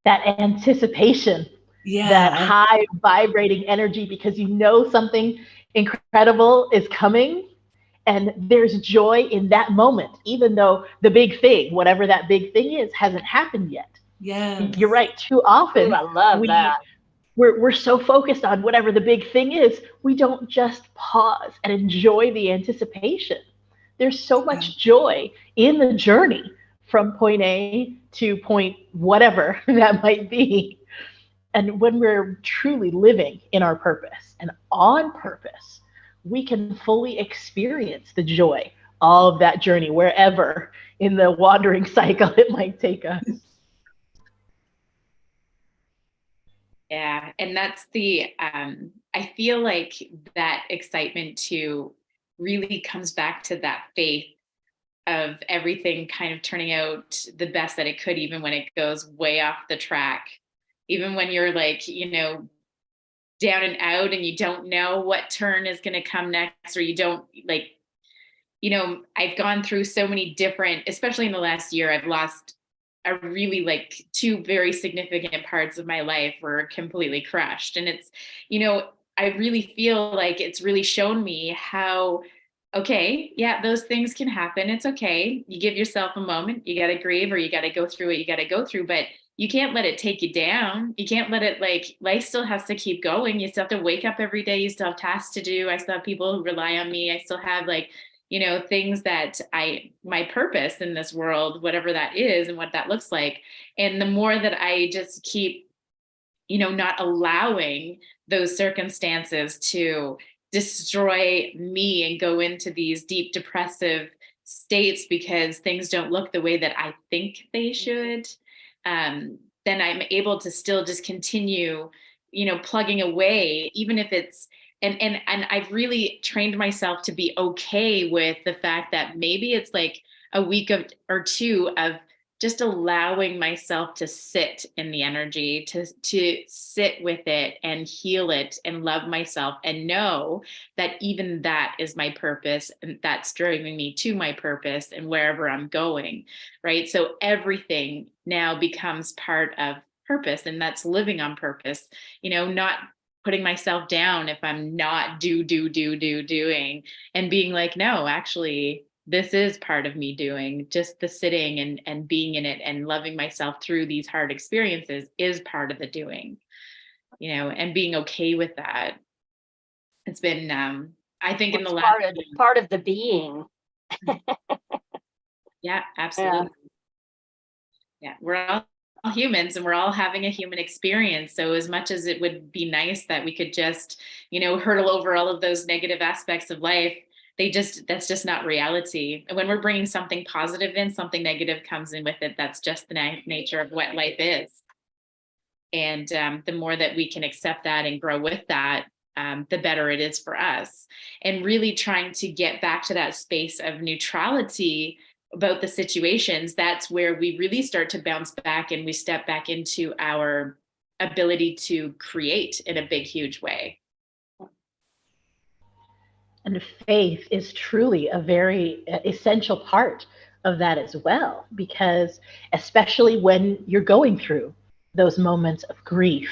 That anticipation, Yeah. that high vibrating energy, because something incredible is coming, and there's joy in that moment, even though the big thing, whatever that big thing is, hasn't happened yet. Yeah. You're right. Too often, Ooh, I love that. We're so focused on whatever the big thing is, we don't just pause and enjoy the anticipation. There's so much joy in the journey from point A to point whatever that might be. And when we're truly living in our purpose and on purpose, we can fully experience the joy of that journey wherever in the wandering cycle it might take us. Yeah, and that's I feel like that excitement too really comes back to that faith of everything kind of turning out the best that it could, even when it goes way off the track, even when you're like, down and out and you don't know what turn is going to come next, or you don't like, I've gone through so many different, especially in the last year, I've lost a really like two very significant parts of my life were completely crushed. And it's, I really feel like it's really shown me how, okay, yeah, those things can happen. It's okay. You give yourself a moment, you got to grieve, or you got to go through what you got to go through, but you can't let it take you down. You can't let it, like, life still has to keep going. You still have to wake up every day. You still have tasks to do. I still have people who rely on me. I still have like, things that my purpose in this world, whatever that is and what that looks like. And the more that I just keep, not allowing those circumstances to destroy me and go into these deep depressive states because things don't look the way that I think they should, then I'm able to still just continue, plugging away, even if it's, and I've really trained myself to be okay with the fact that maybe it's like a week or two of just allowing myself to sit in the energy, to sit with it and heal it and love myself and know that even that is my purpose and that's driving me to my purpose and wherever I'm going, right? So everything now becomes part of purpose, and that's living on purpose, not putting myself down if I'm not doing, and being like, no, actually, this is part of me doing. Just the sitting and being in it and loving myself through these hard experiences is part of the doing, and being okay with that. It's been, I think in the last part of the being. Yeah, absolutely. Yeah, we're all humans and we're all having a human experience. So as much as it would be nice that we could just, hurdle over all of those negative aspects of life, that's just not reality. And when we're bringing something positive in, something negative comes in with it. That's just the nature of what life is. And the more that we can accept that and grow with that, the better it is for us. And really trying to get back to that space of neutrality about the situations, that's where we really start to bounce back and we step back into our ability to create in a big, huge way. And faith is truly a very essential part of that as well, because especially when you're going through those moments of grief,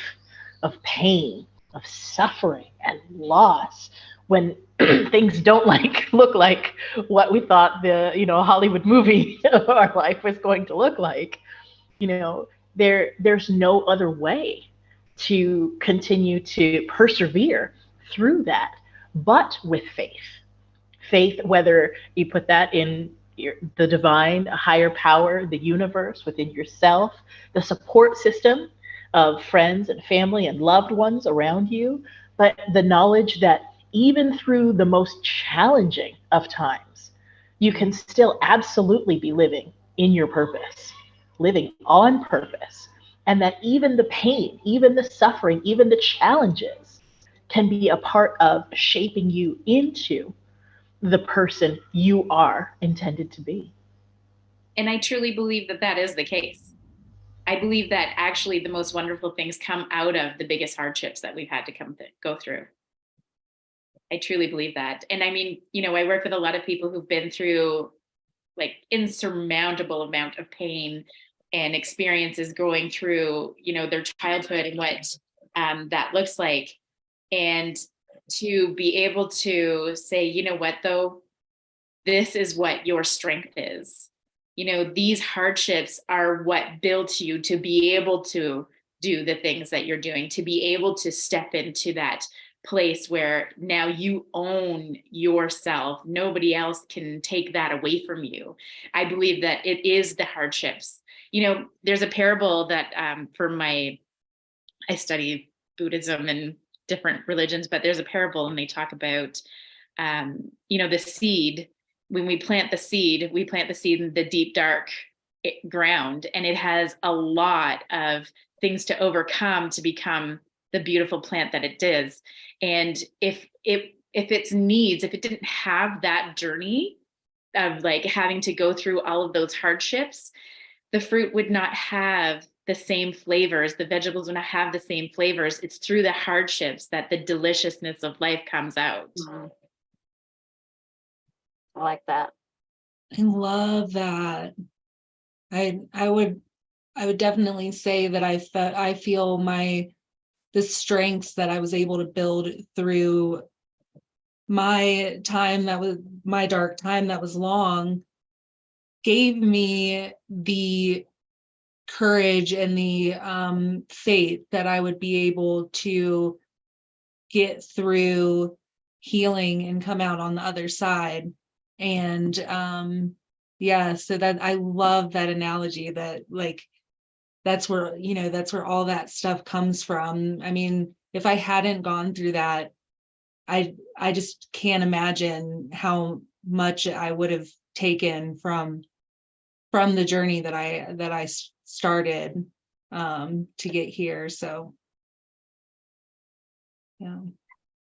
of pain, of suffering and loss, when things don't look like what we thought the Hollywood movie of our life was going to look like, there's no other way to continue to persevere through that but with faith, whether you put that in the divine, a higher power, the universe, within yourself, the support system of friends and family and loved ones around you, but the knowledge that even through the most challenging of times, you can still absolutely be living in your purpose, living on purpose. And that even the pain, even the suffering, even the challenges can be a part of shaping you into the person you are intended to be. And I truly believe that that is the case. I believe that actually the most wonderful things come out of the biggest hardships that we've had to go through. I truly believe that. And I mean, I work with a lot of people who've been through like insurmountable amount of pain and experiences going through, their childhood and what that looks like. And to be able to say, you know what, though, this is what your strength is. These hardships are what built you to be able to do the things that you're doing, to be able to step into that place where now you own yourself. Nobody else can take that away from you. I believe that it is the hardships. There's a parable that I study Buddhism and different religions, but there's a parable and they talk about, the seed. When we plant the seed in the deep, dark ground, and it has a lot of things to overcome to become the beautiful plant that it is. And if it didn't have that journey of like having to go through all of those hardships, the fruit would not have the same flavors. The vegetables would not have the same flavors. It's through the hardships that the deliciousness of life comes out. Mhm. I like that. I love that. I would definitely say that I feel the strengths that I was able to build through my dark time that was long gave me the courage and the faith that I would be able to get through healing and come out on the other side. And so that I love that analogy, that like that's where all that stuff comes from. I mean, if I hadn't gone through that, I just can't imagine how much I would have taken from the journey that I started to get here. So yeah.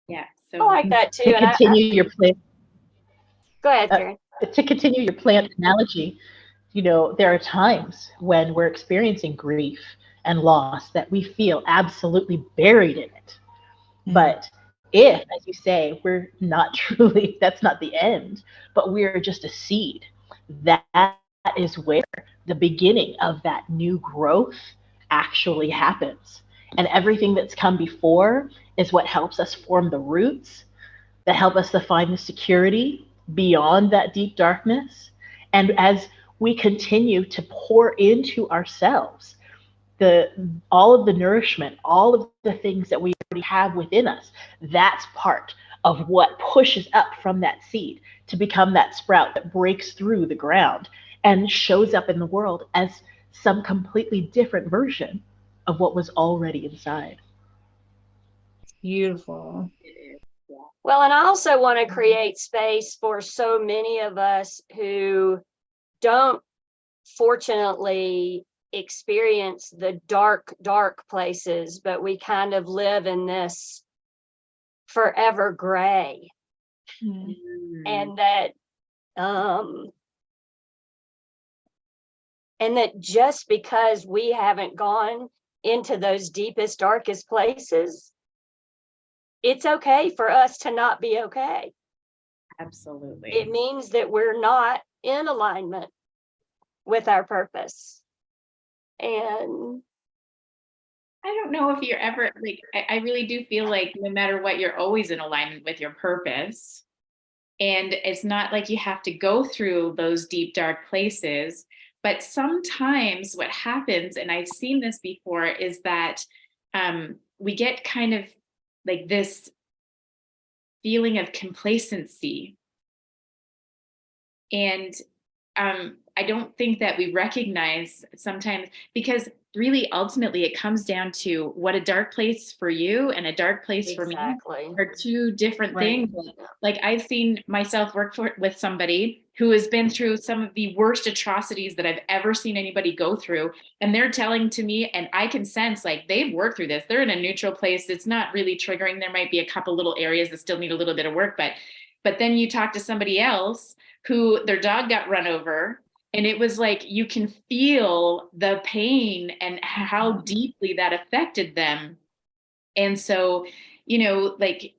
Yeah. I So like that too. To And continue your plant, go ahead, Karen. to continue your plant analogy, there are times when we're experiencing grief and loss that we feel absolutely buried in it. But if, as you say, we're not truly, that's not the end, but we're just a seed, that is where the beginning of that new growth actually happens. And everything that's come before is what helps us form the roots that help us to find the security beyond that deep darkness. And as we continue to pour into ourselves, all of the nourishment, all of the things that we already have within us, that's part of what pushes up from that seed to become that sprout that breaks through the ground and shows up in the world as some completely different version of what was already inside. Beautiful. Well, and I also want to create space for so many of us who don't fortunately experience the dark, dark places, but we kind of live in this forever gray. And that just because we haven't gone into those deepest, darkest places, it's okay for us to not be okay. absolutely. It means that we're not in alignment with our purpose. And I don't know if you're ever like, I really do feel like no matter what, you're always in alignment with your purpose. And it's not like you have to go through those deep, dark places. But sometimes what happens, and I've seen this before, is that we get kind of like this feeling of complacency. And I don't think that we recognize sometimes, because really ultimately it comes down to what a dark place for you and a dark place for me Exactly. are two different Right. things. Like I've seen myself work with somebody who has been through some of the worst atrocities that I've ever seen anybody go through. And they're telling to me, and I can sense like they've worked through this. They're in a neutral place. It's not really triggering. There might be a couple little areas that still need a little bit of work, but then you talk to somebody else who their dog got run over, and it was like you can feel the pain and how deeply that affected them. And so, like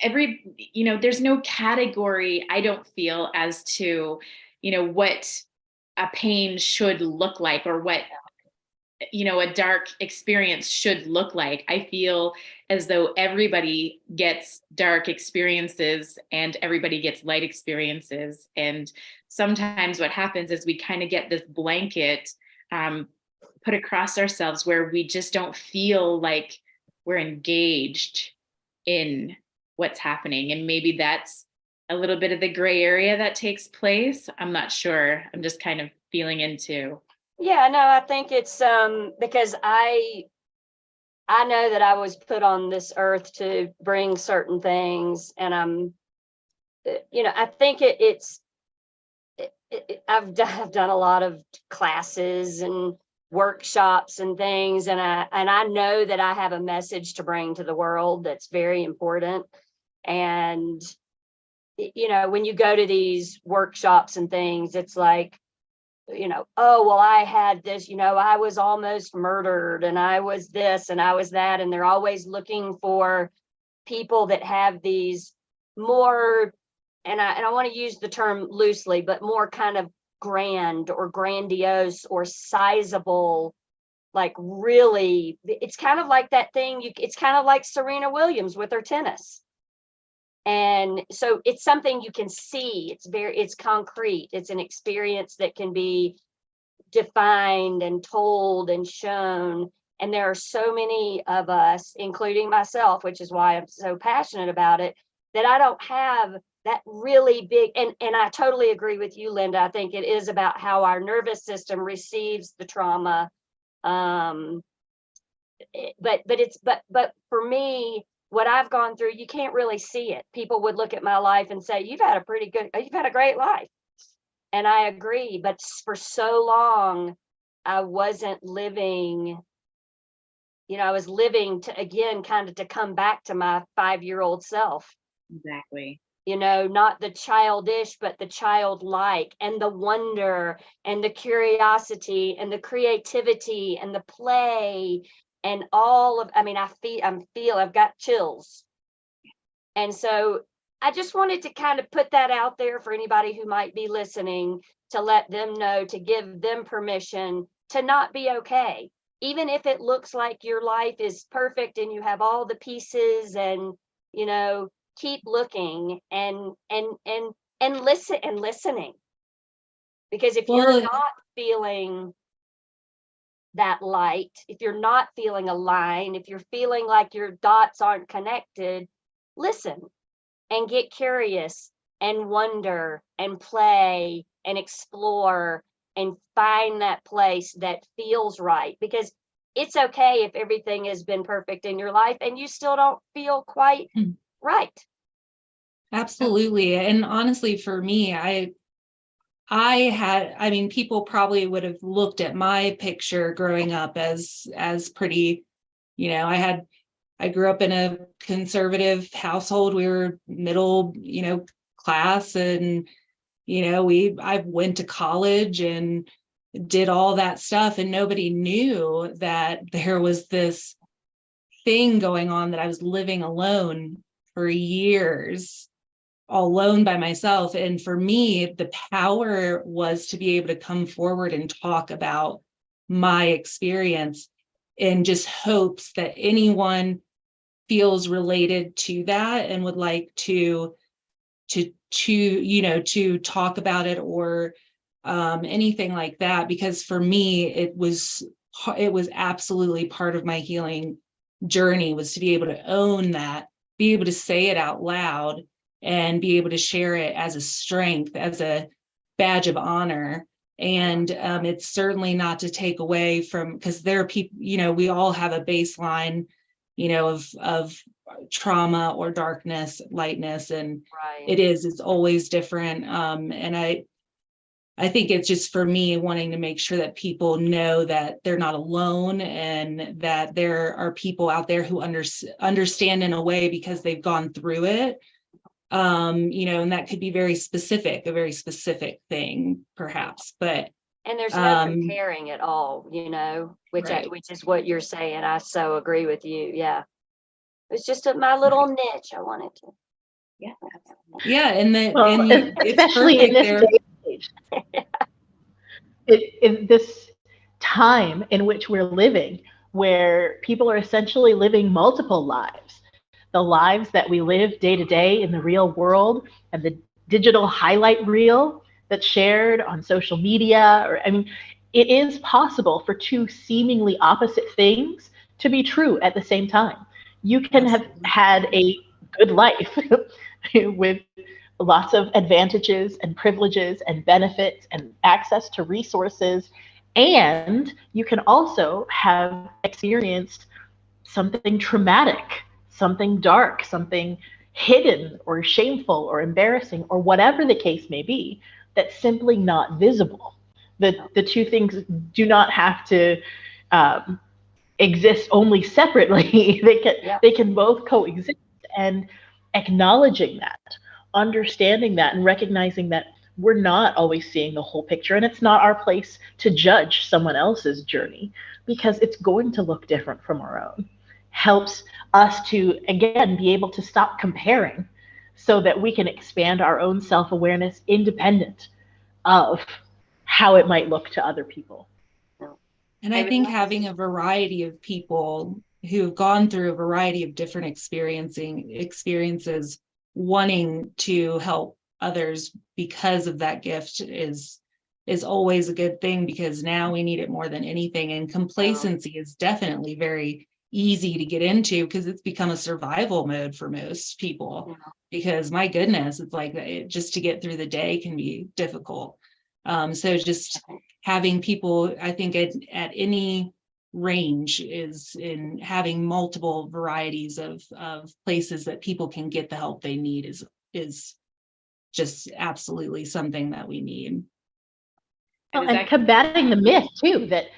there's no category, I don't feel, as to, what a pain should look like, or what, a dark experience should look like. I feel as though everybody gets dark experiences and everybody gets light experiences. And sometimes what happens is we kind of get this blanket put across ourselves where we just don't feel like we're engaged in what's happening. And maybe that's a little bit of the gray area that takes place. I'm not sure. I'm just kind of feeling into. Yeah, no, I think it's because I know that I was put on this earth to bring certain things, and I think I've done a lot of classes and workshops and things, and I know that I have a message to bring to the world that's very important. And when you go to these workshops and things, it's like, oh, well, I had this, I was almost murdered, and I was this and I was that. And they're always looking for people that have these more, and I want to use the term loosely, but more kind of grand or grandiose or sizable, like really, it's kind of like that thing. It's kind of like Serena Williams with her tennis. And so it's something you can see. It's concrete. It's an experience that can be defined and told and shown. And there are so many of us, including myself, which is why I'm so passionate about it, that I don't have that really big, and I totally agree with you, Linda. I think it is about how our nervous system receives the trauma. But for me, what I've gone through, you can't really see it. People would look at my life and say, you've had a great life. And I agree, but for so long, I wasn't living, I was living to, again, kind of to come back to my 5-year-old self. Exactly. Not the childish, but the childlike, and the wonder and the curiosity and the creativity and the play and all of, I've got chills. And so I just wanted to kind of put that out there for anybody who might be listening, to let them know, to give them permission to not be okay. Even if it looks like your life is perfect and you have all the pieces, and, keep looking and listening. Because if you're not feeling that light, if you're not feeling aligned, if you're feeling like your dots aren't connected, listen and get curious and wonder and play and explore and find that place that feels right. Because it's okay if everything has been perfect in your life and you still don't feel quite right. Absolutely. And honestly, for me, people probably would have looked at my picture growing up as pretty, I grew up in a conservative household. We were middle, class, and, I went to college and did all that stuff, and nobody knew that there was this thing going on, that I was living alone for years, all alone by myself. And for me, the power was to be able to come forward and talk about my experience, in just hopes that anyone feels related to that and would like to talk about it, or anything like that. Because for me, it was absolutely part of my healing journey, was to be able to own that, be able to say it out loud, and be able to share it as a strength, as a badge of honor. And it's certainly not to take away from, because there are people, we all have a baseline, of trauma or darkness, lightness, and Right. it's always different. And I think it's just, for me, wanting to make sure that people know that they're not alone, and that there are people out there who understand in a way because they've gone through it. And that could be a very specific thing, perhaps, but And there's no comparing at all, which Right. which is what you're saying. I so agree with you. Yeah. It's just my little niche I wanted to. Yeah, and it's especially in perfect this there. day and age. In this time in which we're living, where people are essentially living multiple lives, the lives that we live day to day in the real world, and the digital highlight reel that's shared on social media. It is possible for two seemingly opposite things to be true at the same time. You can have had a good life with lots of advantages and privileges and benefits and access to resources. And you can also have experienced something traumatic, something dark, something hidden or shameful or embarrassing, or whatever the case may be, that's simply not visible. The two things do not have to exist only separately. They can both coexist. And acknowledging that, understanding that, and recognizing that we're not always seeing the whole picture, and it's not our place to judge someone else's journey, because it's going to look different from our own, helps us to, again, be able to stop comparing, so that we can expand our own self-awareness independent of how it might look to other people. And I think having a variety of people who have gone through a variety of different experiences, wanting to help others because of that gift is always a good thing, because now we need it more than anything. And complacency is definitely very easy to get into, because it's become a survival mode for most people. Because my goodness, it's like just to get through the day can be difficult. So just having people, I think at any range, is in having multiple varieties of places that people can get the help they need is just absolutely something that we need. And combating the myth too, that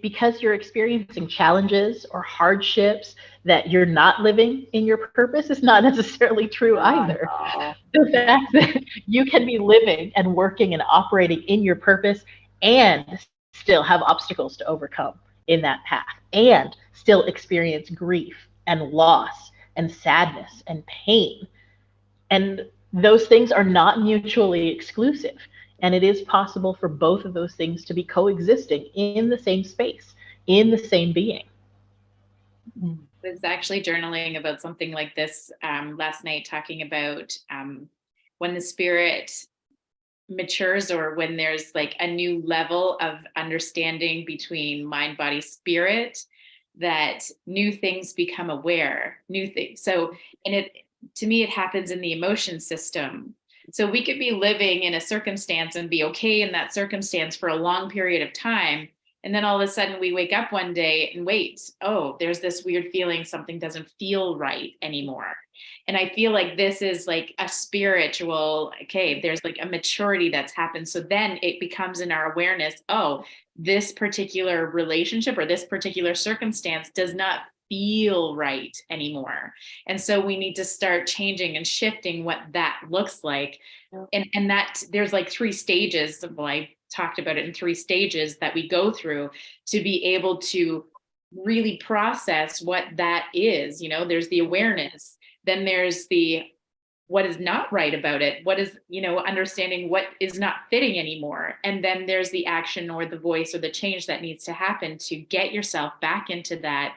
because you're experiencing challenges or hardships, that you're not living in your purpose is not necessarily true either. The fact that you can be living and working and operating in your purpose and still have obstacles to overcome in that path, and still experience grief and loss and sadness and pain. And those things are not mutually exclusive. And it is possible for both of those things to be coexisting in the same space, in the same being. I was actually journaling about something like this last night, talking about when the spirit matures, or when there's like a new level of understanding between mind, body, spirit, that new things become aware, new things. So, to me, it happens in the emotion system. So we could be living in a circumstance and be okay in that circumstance for a long period of time. And then all of a sudden we wake up one day and wait, there's this weird feeling, something doesn't feel right anymore. And I feel like this is like a spiritual, there's like a maturity that's happened. So then it becomes in our awareness, this particular relationship or this particular circumstance does not feel right anymore. And so we need to start changing and shifting what that looks like. And that there's like 3 stages. Well, I talked about it in 3 stages that we go through to be able to really process what that is. There's the awareness, then there's the what is not right about it, what is, understanding what is not fitting anymore. And then there's the action or the voice or the change that needs to happen to get yourself back into that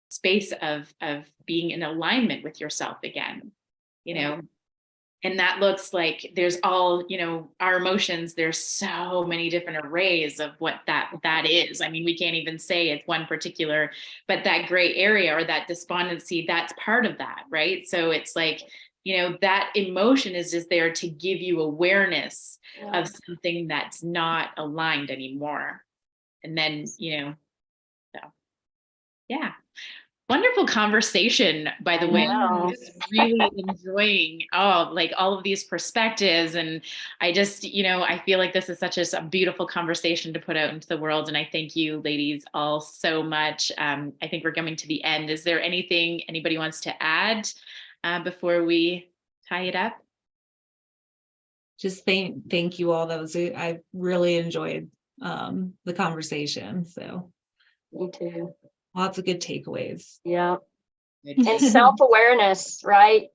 space of being in alignment with yourself again, and that looks like there's all, our emotions, there's so many different arrays of what that is. I mean, we can't even say it's one particular, but that gray area or that despondency, that's part of that, right? So it's like you know, that emotion is just there to give you awareness Yeah. of something that's not aligned anymore. And then, you know, so yeah. Wonderful conversation, by the I way. know. I'm just really enjoying all of these perspectives. And I just, you know, I feel like this is such a beautiful conversation to put out into the world. And I thank you ladies all so much. I think we're coming to the end. Is there anything anybody wants to add before we tie it up? Just thank you all. I really enjoyed the conversation. So Me too. lots of good takeaways. Yeah. And self-awareness, right?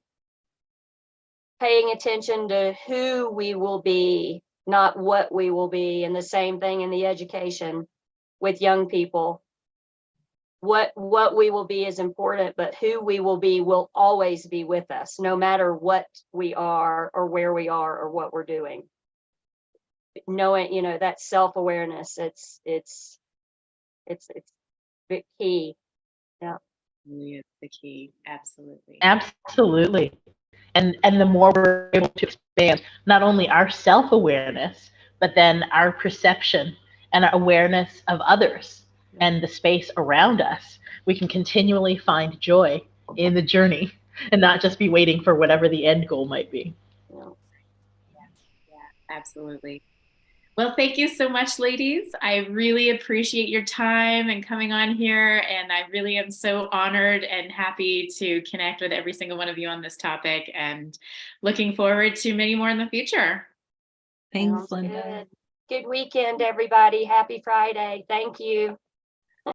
Paying attention to who we will be, not what we will be. And the same thing in the education with young people. What we will be is important, but who we will be will always be with us, no matter what we are or where we are or what we're doing. Knowing, you know, that self-awareness, it's the key. Yeah. Really is the key. Absolutely. Absolutely. And the more we're able to expand not only our self-awareness, but then our perception and our awareness of others and the space around us, we can continually find joy in the journey and not just be waiting for whatever the end goal might be. Yeah. Yeah, absolutely. Well, thank you so much, ladies. I really appreciate your time and coming on here. And I really am so honored and happy to connect with every single one of you on this topic, and looking forward to many more in the future. Thanks, Sounds Linda. good. Good weekend, everybody. Happy Friday. Thank you.